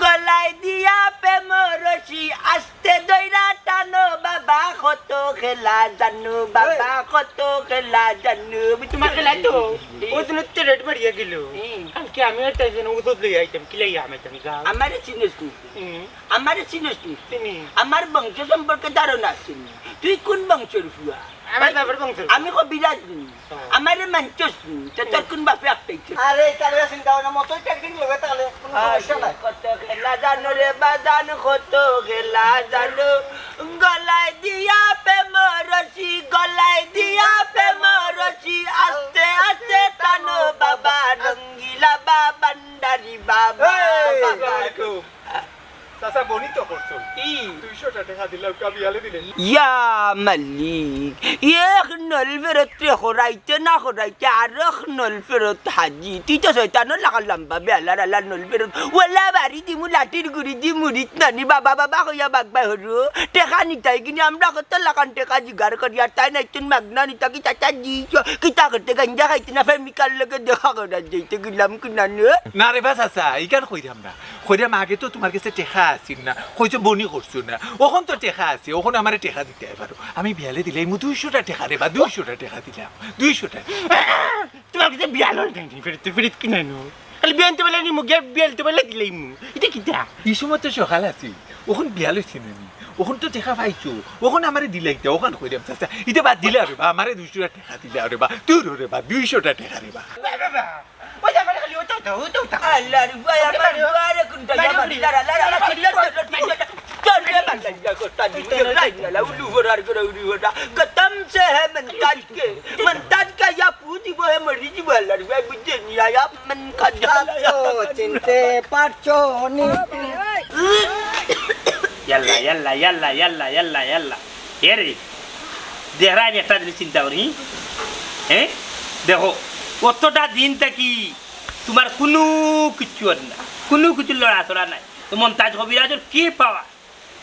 গলায় দিয়া প্রেমরসি আস্তে দইরা টানো বাবা কত খেলা জানো বাবা কত খেলা জানো তোমার খেলা তো ওই দিন তো রেট বাড়িয়ে গেল আজকে আমি একটা যেন ওষুধ লই আইতাম কি লাই আমাইতাম গাও আমারে চিনিস নি আমারে চিনিস নি চিনি আমার বংশ সম্পর্কে ধারণা আছে নি। তুই কোন বংশের ফুয়া আমার বাবার বংশ আমি কো বিরাজ নি আমারে মানছস নি তো তোর কোন বাপে একটাইছে अरे ताले चिंता होना मतो टेक्निक लगे ताले কোনো সমস্যা নাই কত খেলা জানো রে বাজান কত খেলা জানো গলায় দিয়া প্রেমরসি গলায় দিয়া প্রেমরসি আস্তে আস্তে টানো বাবা রঙ্গিলা বান্ডারি বাবা চাচা বনিত করছো ই 200 টাকা দিলাম কাবিয়ালে দিলেন ইয়া মালিক এক নল ফেরত খরাইতে না খরাইতে আর এক নল ফেরত হাজি তুই তো শয়তানো লাগাল লম্বা বেলার আলা নল ফেরত ওলা বাড়ি দিমু লাঠির গুড়ি দি মুড়িত নানি বাবা বাবা কইয়া বাগবা হরু টেকা নিতাই কিনি আমরা কত লাগান টেকা জিগার করি আর তাই নাই তুন মাগনা নিতা কি চাচা জি কিতা করতে গাঞ্জা খাইতে না ফেমিকাল লগে দেখা করা যাইতে গেলাম কিনা না রে বাস আসা ইকান কইরাম না কইরাম আগে তো তোমার কাছে টেকা আসিন না কইছো বনি করছো না ওখন তো টেকা আছে ওখন আমারে টেকা দিতে পারো আমি বিয়ালে দিলাই মু 200 টাকা রে বা 200 টাকা দিলাম 200 টাকা তোমার কাছে বিয়াল নাই ফেরত ফেরত কি নাই নো খালি বিয়ান তো বলে নি মুগে বিয়াল তো বলে দিলাই মু এটা কিটা এই সময় তো সকাল আছে ওখন বিয়ালে চিনি ওখন তো টেকা পাইছো ওখন আমারে দিলাই তো ওখান কইরাম চাচা ইতে বাদ দিলে আরে বা আমারে 200 টাকা দিলে আরে বা তুই রে বা 200 টাকা রে বা ওই আমার খালি ওটা তো আল্লাহ রে ভাই আমার বারে কুনটা আমার লারা লারা চিল্লার चलने बंदा को ताजी के लाइला उलू होरार को उलू होरा खत्म से है मनताज का या पूजी वो है मरी जी वाला रे बुझे नहीं आया मन का जाला तो चिंते पारछो नी yalla yalla yalla yalla yalla yalla eri Dehra আমি একটা জিনিস চিন্তা করি হ্যাঁ দেখো কতটা দিন থাকি তোমার কোনো কিছু না কোনো কিছু লড়াচড়া নাই তো মন্তাজ কবিরাজের কি পাওয়া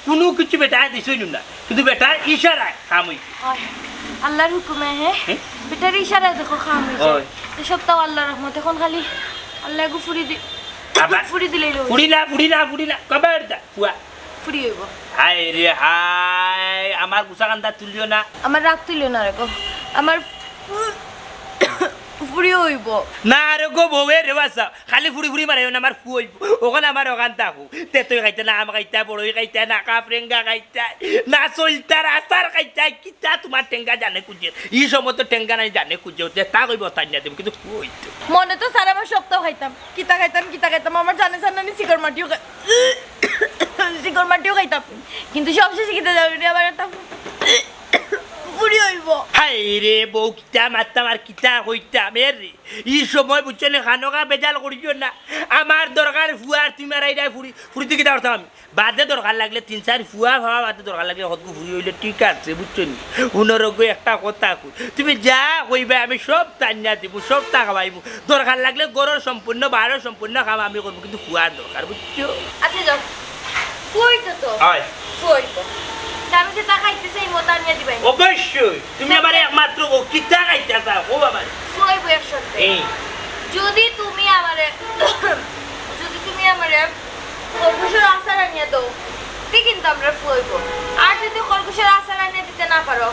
কোনো কিছু বেটা দিছই না কিন্তু বেটা ইশারায় কাম হইছে আল্লাহর হুকুমে হ্যাঁ বেটার ইশারা দেখো খাম হইছে তো সব তো আল্লাহর রহমত এখন খালি আল্লাহ গো ফুরি দিলেই লই ফুড়ি না কবার দা ফুয়া ফুরি হইব হায় রে হায় আমার গুছাকান্দা তুলিও না আমার রাগ তুইলো না রে গো আমার ফুরি হইব না রে গো বউয়ে রে বাসা খালি ফুড়ি মারে না আমার ফু হইব ওখানে আমার ওখান থাকু তেতই খাইতে না আম খাইতা বড়ই খাইতা না কাপরেঙ্গা খাইতা না চলতার আচার খাইতা কিতা তোমার টেঙ্গা জানে খুঁজে এই সময় তো টেঙ্গা নাই জানে খুঁজে তা কইব তাই না দেব কিন্তু ফু হইতো মনে তো সারা আমার সপ্তাহ খাইতাম কিতা খাইতাম আমার জানে জানানি শিকর মাটিও খাইতাম কিন্তু সবশেষে কিতা যাবে আবার একটা ফুরি হইব হাই রে বউ কিতা মারতাম আর কিতা কইতাম এর এই সময় বুঝছেন খানোকা বেজাল করিও না আমার দরকার ফুয়ার তুমি আর এইটাই ফুরিতে কিতা করতাম আমি বাদে দরকার লাগলে 3-4 ফুয়া ভাবা বাদে দরকার লাগলে হতগু ফুরি হইলে ঠিক আছে বুঝছেন উনরোগ্য একটা কথা কই তুমি যা কইবে আমি সব টান্না দিব সব টাকা পাইব দরকার লাগলে গরর সম্পূর্ণ বাহারের সম্পূর্ণ কাম আমি করবো কিন্তু ফুয়ার দরকার বুঝছো আচ্ছা যাও ফুইতো তো হয় ফুইতো আমি যেটা খাইতেছে এই মতো আনিয়ে দিবাই অবশ্যই তুমি আমার একমাত্র কিতা খাইতে চাও ও বাবা ফুইবো একসাথে যদি তুমি আমারে খরগোশের আচার আনিয়ে দাও তে কিন্তু আমরা ফুইবো আর যদি খরগোশের আচার আনিয়ে দিতে না পারো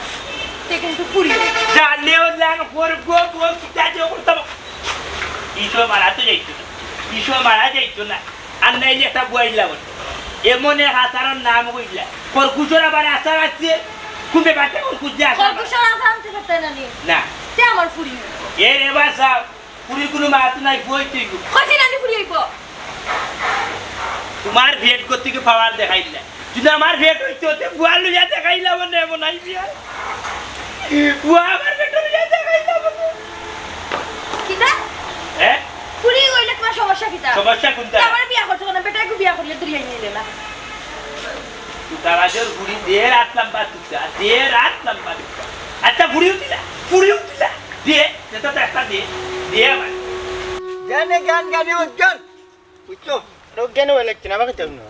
তে কিন্তু ফুরিও জানেও লাগ করবো বল কিতা যে করতাম ইসো মারা যাইতো না আর নাই যে একটা বইলা বল এমন এক আচারের নাম কইলা খরগোশের আবার আচার আছে কুমে বাতে খরগোশ দিয়ে আচার খরগোশের আচার আনতে পারতে না তে আমার ফুরিও এ রে বাসা পুরি কোনো মাত নাই বইতে কইছি না নি ফুরিও তোমার ভেট করতে কি পাওয়ার দেখাইলা যদি আমার ভেট হইতে হতে বুয়া লইয়া দেখাইলা মনে এমন নাই বিয়া বুয়া আমার ভেট লইয়া দেখাইলা মনে কিতা হ্যাঁ ফুরি কইলে তোমার সমস্যা কিতা সমস্যা কোনটা আমার বিয়া করছ না বেটাকে বিয়া করিয়ে দরিয়া নিয়ে দেলা তুতারাজের বুড়ি দের আটলাম বা তুতা দের আটলাম বা আচ্ছা বুড়ি উঠিলা দে যেটা তো একটা দে আমার জানে গান গানে উজ্জ্বল বুঝছো কেন লাগছে না আমাকে চাও না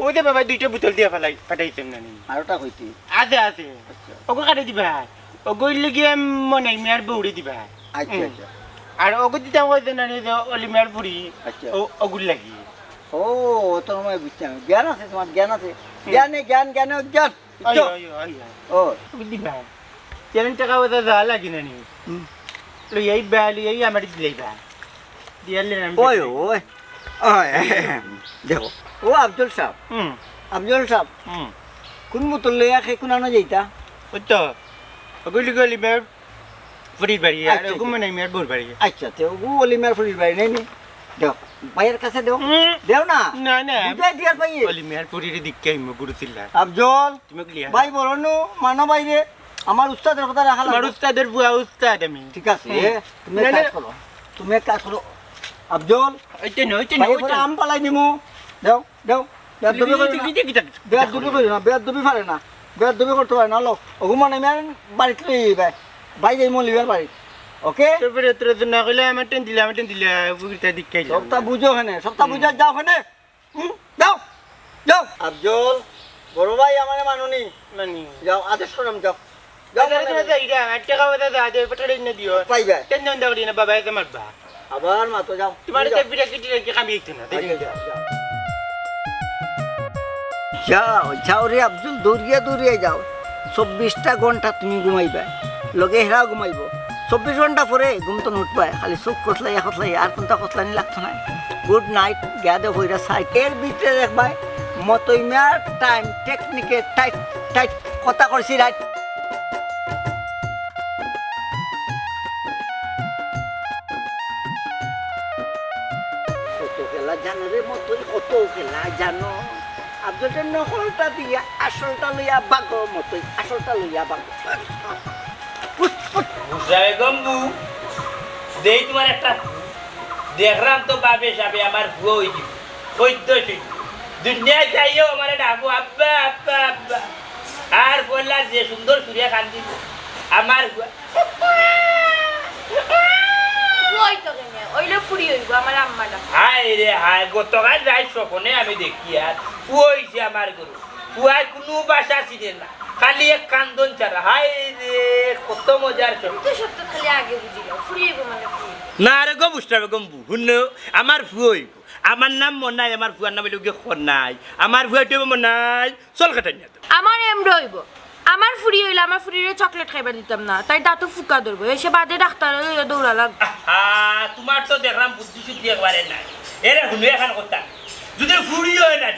ওই যে বাবা দুইটা বোতল দিয়ে ফাটাইছেন না নি আরোটা হইতি আছে আছে ওগো কাটে দিবা ওগোর লিগে মনে মেয়ার বউড়ি দিবা আচ্ছা আচ্ছা আর ওগো দিতাম কইতে না যে অলি মেয়ার বুড়ি আচ্ছা। ওগুর লাগি ও তোর মনে বুঝতে আমি জ্ঞান আছে তোমার জ্ঞান আছে জ্ঞানে জ্ঞান জ্ঞানে জ্ঞান ও দিবা চেন টাকা ওটা যা লাগি না নি লই এই বালি এই আমার দিলাইবা দিয়ালে না ওই ওই ওই দেখো ও আব্দুল সাহেব আব্দুল সাহেব কোন বোতল লইয়া খেয়ে কোন আনা যাইতা ওই তো ওগুলি গলি মেয়ার ফুরির বাড়ি আর আচ্ছা, ওগো মানে মেয়ার বোর বাড়ি আচ্ছা তো ও অলিমার ফুরির বাড়ি নেই নি দেও ভাইয়ের কাছে দেও দেও না না না বুঝাই দিয়ার ভাই অলি মেয়ার ফুরির দিকে আইমু গুরু চিল্লা আব্দুল তুমি ক্লিয়ার ভাই বলো নো মানো বাইরে আমার উস্তাদের কথা রাখা আমার লাগবে উস্তাদের বুয়া উস্তাদ আমি ঠিক আছে তুমি এক কাজ করো তুমি এক কাজ করো আব্দুল ওইটা নয় ওইটা ভাই নয় বলে আম পালাই নিমু দেও দেও বেয়ার দবি করি না বেয়ার দবি করি না বেয়ার দবি পারে না বেয়ার দবি করতে পারে না লো ওগু মানে আমি বাড়িতে লই ভাই যাই মন লিবার বাড়ি ওকে তারপরে তোর না কইলে আমার টেন দিলা বুগিটা দিকে আইলা সবটা বুঝো হেনে সবটা বুঝা যাও হেনে যাও যাও আব্দুল বড় ভাই আমারে মানুনি মানি যাও আদেশ করলাম যাও যাও যাও মানে যাও ইরা টাকা ওটা যা দে পটাড়ে না দিও পাইবে টেন জন দাও না বাবা এসে মারবা আবার মাতো যাও তোমার তো বিরা কিটি কি কামি হইতো না যাও যাও রে আব্দুল দৌড়িয়ে দৌড়িয়ে যাও 24টা ঘন্টা তুমি ঘুমাইবা লগে হেরাও ঘুমাইব 24 ঘন্টা পরে ঘুম তো উঠবা খালি চোখ কসলাই আর কোনটা কসলানি লাগতো না গুড নাইট গ্যাদে হইরা সাইকের ভিতরে দেখবাই মতইমার টাইম টেকনিকে টাইট টাইট কথা করছি রাইট কত খেলা জানো রে মতই কত খেলা জানো আব্দুলের নকলটা দিয়া আসলটা লইয়া বাগো মতই আসলটা লইয়া বাগো গম্বু দেই তোমার একটা দেখলাম তো বাবে সাবে আমার ভুয়ো হয়ে যাবে বৈদ্য দুনিয়ায় যাইও আমার ডাকবো আব্বা আব্বা আব্বা আর বললা যে সুন্দর সুরিয়া কান্দি আমার ওই তো কেনে ওইলে ফুরি হইব আমার আম্মাটা হায় রে হায় গতকাল যাই স্বপ্নে আমি দেখি আর ফুয়াইছে আমার গরু ফুয়াই কোনো বাসা ছিলেন না খালি এক কান্দন ছাড়া হায় রে কত মজার ছবি তুই সত্য খালি আগে বুঝিলাম ফুরি হইব মানে ফুরি না রে গো বুঝতে গম্বু শুন আমার ফুয়াই আমার নাম মনাই আমার ফুয়ার নাম হইল খনাই আমার ফুয়াইতে মনাই চল কাটাই না আমার এমরা হইব আমার ফুরি হইলে আমার ফুরিরে চকলেট খাইবার দিতাম না তাই দাঁতও ফুকা ধরবো এসে বাদে ডাক্তার দৌড়া লাগবে তোমার তো দেখলাম বুদ্ধি শুদ্ধি একবারে নাই এরে শুনে এখন কথা যদি ফুরি হয় না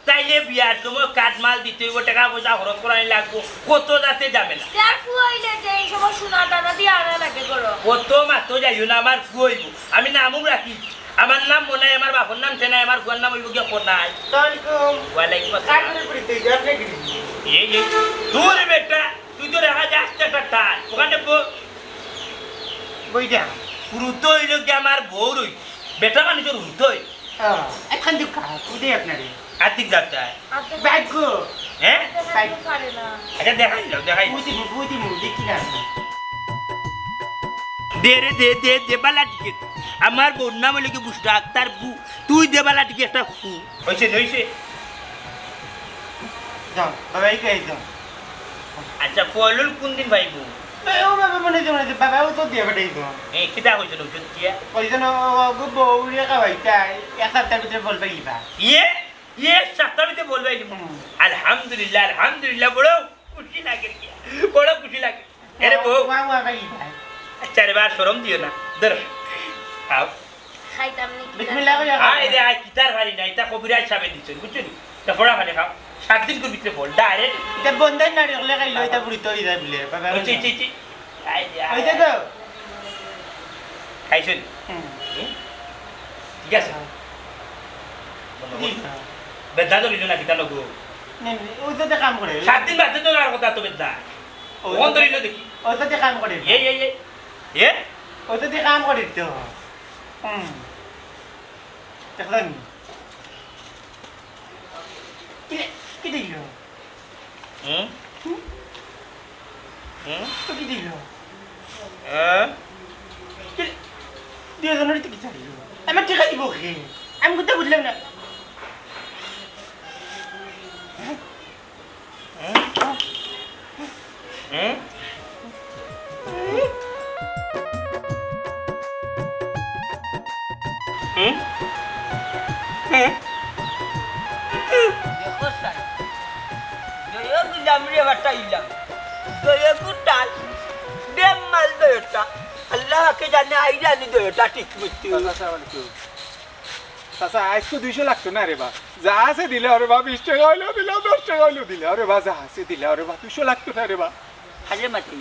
তাইলে বিয়ার তোমার কাঠমাল দিতে হইব টাকা পয়সা খরচ করানি লাগবো কত যাতে যাবে না তার ফুয়াইলে যে এই সময় সোনা দানা দিয়ে আনা লাগে করো কত মাত্র যাইও না আমার ফুয়াইব আমি নামও রাখি আমার নাম মনাই আমার বাপর নাম চেনাই আমার ফুয়ার নাম হইব গিয়ে কোনাই ওয়ালাইকুম আসসালাম এই দূর বেটা তুই তো দেখা যাচ্ছে একটা টান ওখানে বইটা ফুরুতো হইল কি আমার বউ রই বেটা মানুষের হুতো হই এখন দুকা কুদে আপনারে আর্থিক যাত্রা ভাগ্য হ্যাঁ পারে না আচ্ছা দেখাই যাও দেখাই বুঝি দেখি না দে রে দে দে দে বালা টিকিট আমার বোন নাম হইল কি বুঝ ডাক্তার বু তুই দে বালা টিকিট একটা ফু হয়েছে যাও বাবা এই কে যাও আচ্ছা ফলুল কোন দিন ভাইব ও বাবা মনে যে বাবা ও তো দিয়ে বেটাই তো এই কিতা হয়েছিল ওষুধ দিয়া কইজন গো বউরে খাওয়াইতা এক সপ্তাহের ভিতরে বলবা ইবা ইয়ে সাতটাতে বলবে আলহামদুলিল্লাহ আলহামদুলিল্লাহ বড় খুশি লাগে বড় খুশি লাগে আরে বউ আচ্ছা রে বার শরম দিও না ধর খাও খাইতাম নি বিসমিল্লাহ কইয়া আয় রে আয় কিতার ভারি না এটা কবিরাজ সাবে দিছেন বুঝছেন তা ফড়া খানে খাও 7 দিন করে ভিতরে বল ডাইরেক্ট এটা বন্ধাই না রেখলে খাইলো এটা বুড়ি তো ইদা বলে বাবা চি চি চি আয় রে ওই যে তো খাইছেন ঠিক আছে বেদনা তো লিলো না কিতা লগো ওই তো কাম করে 7 দিন বাদে তো আর কথা তো বেদনা কোন ধরিলো দেখি ওই তো কাম করে এ ওই তো কাম করে তো দেখলেন কি দিল তো কি দিল দিয়ে জনের তো কি চাইল আমার টিকা দিব কি আমি কোথাও বুঝলাম না আল্লাহকে জানে আইরানি দয়টা ঠিক মতো চাচা আজকে 200 লাগতো না রে বা যা আছে দিলে আরে বা 20 টাকা হইলো দিলে 10 টাকা হইলো দিলে আরে বা যা আছে দিলে আরে বা 200 লাগতো না রে বা হাজে মাটি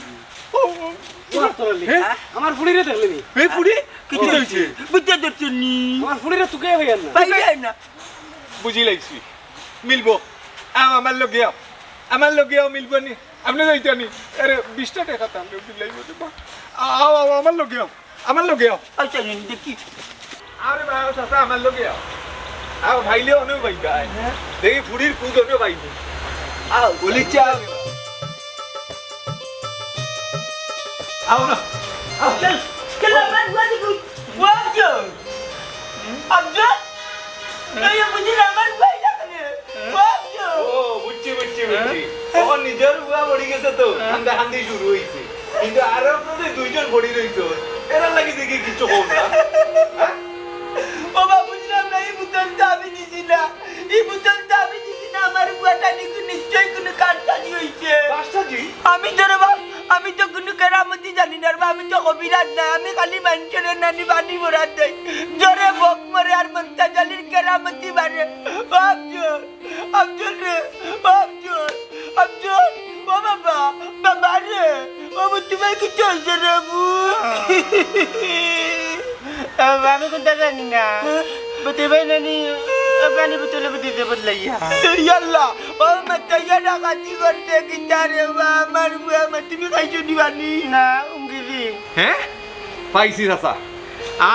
আমার ফুড়িরে দেখলি নি এই পুরি কিছু হইছে বুঝতে ধরছনি আমার ফুড়িরে তুকে হইয়া না পাইলে না বুঝি লাগছি মিলবো আমার লগিয়াও মিলবো নি আপনি যাইতানি আরে 20 টাকা তাহলে দিলাইবো দেবা আমার লগিয়াও আচ্ছা দেখি আরে ভাই চাচা আমার লগিয়াও ভাইলে অনেক ভাই গায় দেখি ফুড়ির কুজ অনেক ভাই বলি চা না চল আমার বাড়ি ওয়াজো আব্দুল এই বুঝি আমার ভাই লাগে ওয়াজো ও বুঝছি তখন নিজের বুয়া পড়ি গেছে তো হান্দি শুরু হইছে কিন্তু আর আপনাদের দুইজন পড়ি রইছো এরা লাগি দেখি কিছু কম না ও বাবা বুঝলাম না এই বুতলটা আমি দিছি না আমার বুয়াটা নিশ্চয়ই কোনো কারসাজি হইছে কাজটাজি আমি তো রে বাপ আমি তো কোনো কেরামতি জানি না রে বাপ, আমি তো কবিরাজ না, আমি খালি মানুষের নানি বানি মোরাদ দেই জোরে বক মরে আর মন্তা জালির কেরামতি বারে আব্দুল রে আব্দুল ও বাবা রে ও তোমার কিছু হয়েছে রে আমি কোনটা জানি না বতে ভাই নানি পানি বোতলে দিতে বদলাইয়া ইয়াল্লা ও মাতাইয়া ডাকাতি করতে গিটারে আমার বুয়া তুমি খাইছো দিবানি না উঙ্গিলি হ্যাঁ পাইছি চাচা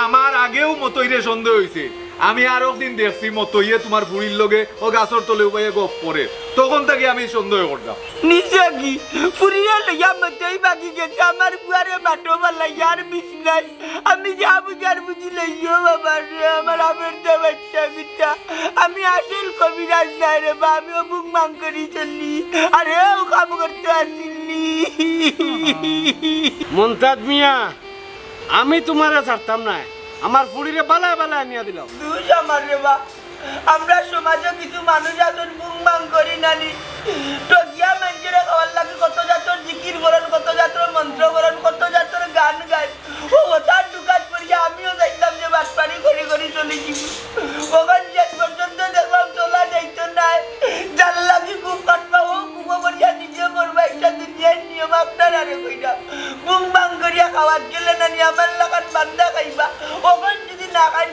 আমার আগেও মতইরে সন্দেহ হয়েছে আমি আর একদিন দেখছি মতইয়ে তোমার বুড়ির লগে ও গাছর তলে উপায়ে গপ করে তখন থেকে আমি সন্দেহ করতাম নিজে কি ফুরিয়ে লইয়া মতই বাকি গেছে আমার বুয়ারে বাটো বালাইয়া আর বিষ নাই আমি যা বুঝার বুঝি লইও বাবা রে আমার আবের দে বাচ্চা গিটা আমি আসল কবিরাজ নাই রে বা আমিও বুক মাং করি চললি আরে ও কাম করতে আসিনি মন্তাজ মিয়া আমি তোমারে ছাড়তাম না, আমার ফুড়িরে বালায় বালায় নিয়ে দিলাম। দুষ আমার রে বা আমরা সমাজে কিছু মানুষ আছেন বুং বাং করি নানি তো গিয়া মানুষের খাওয়ার লাগে কত জাতর জিকির বলেন, কত জাতর মন্ত্র বলেন, কত জাতর গান গায় ও ওটার দোকান করিয়া আমিও যাইতাম যে বাটপাড়ি করি করি চলে যাব ওখান শেষ পর্যন্ত দেখলাম চলা যাইতো নাই যার লাগে খুব কাটবা ও কুমো করিয়া নিজে মরবা একটা দুনিয়ার নিয়ম আপনার আরে কইরা বুং বাং করিয়া খাওয়ার গেলে নানি আমার লাগান বান্দা খাইবা ওখান যদি না খান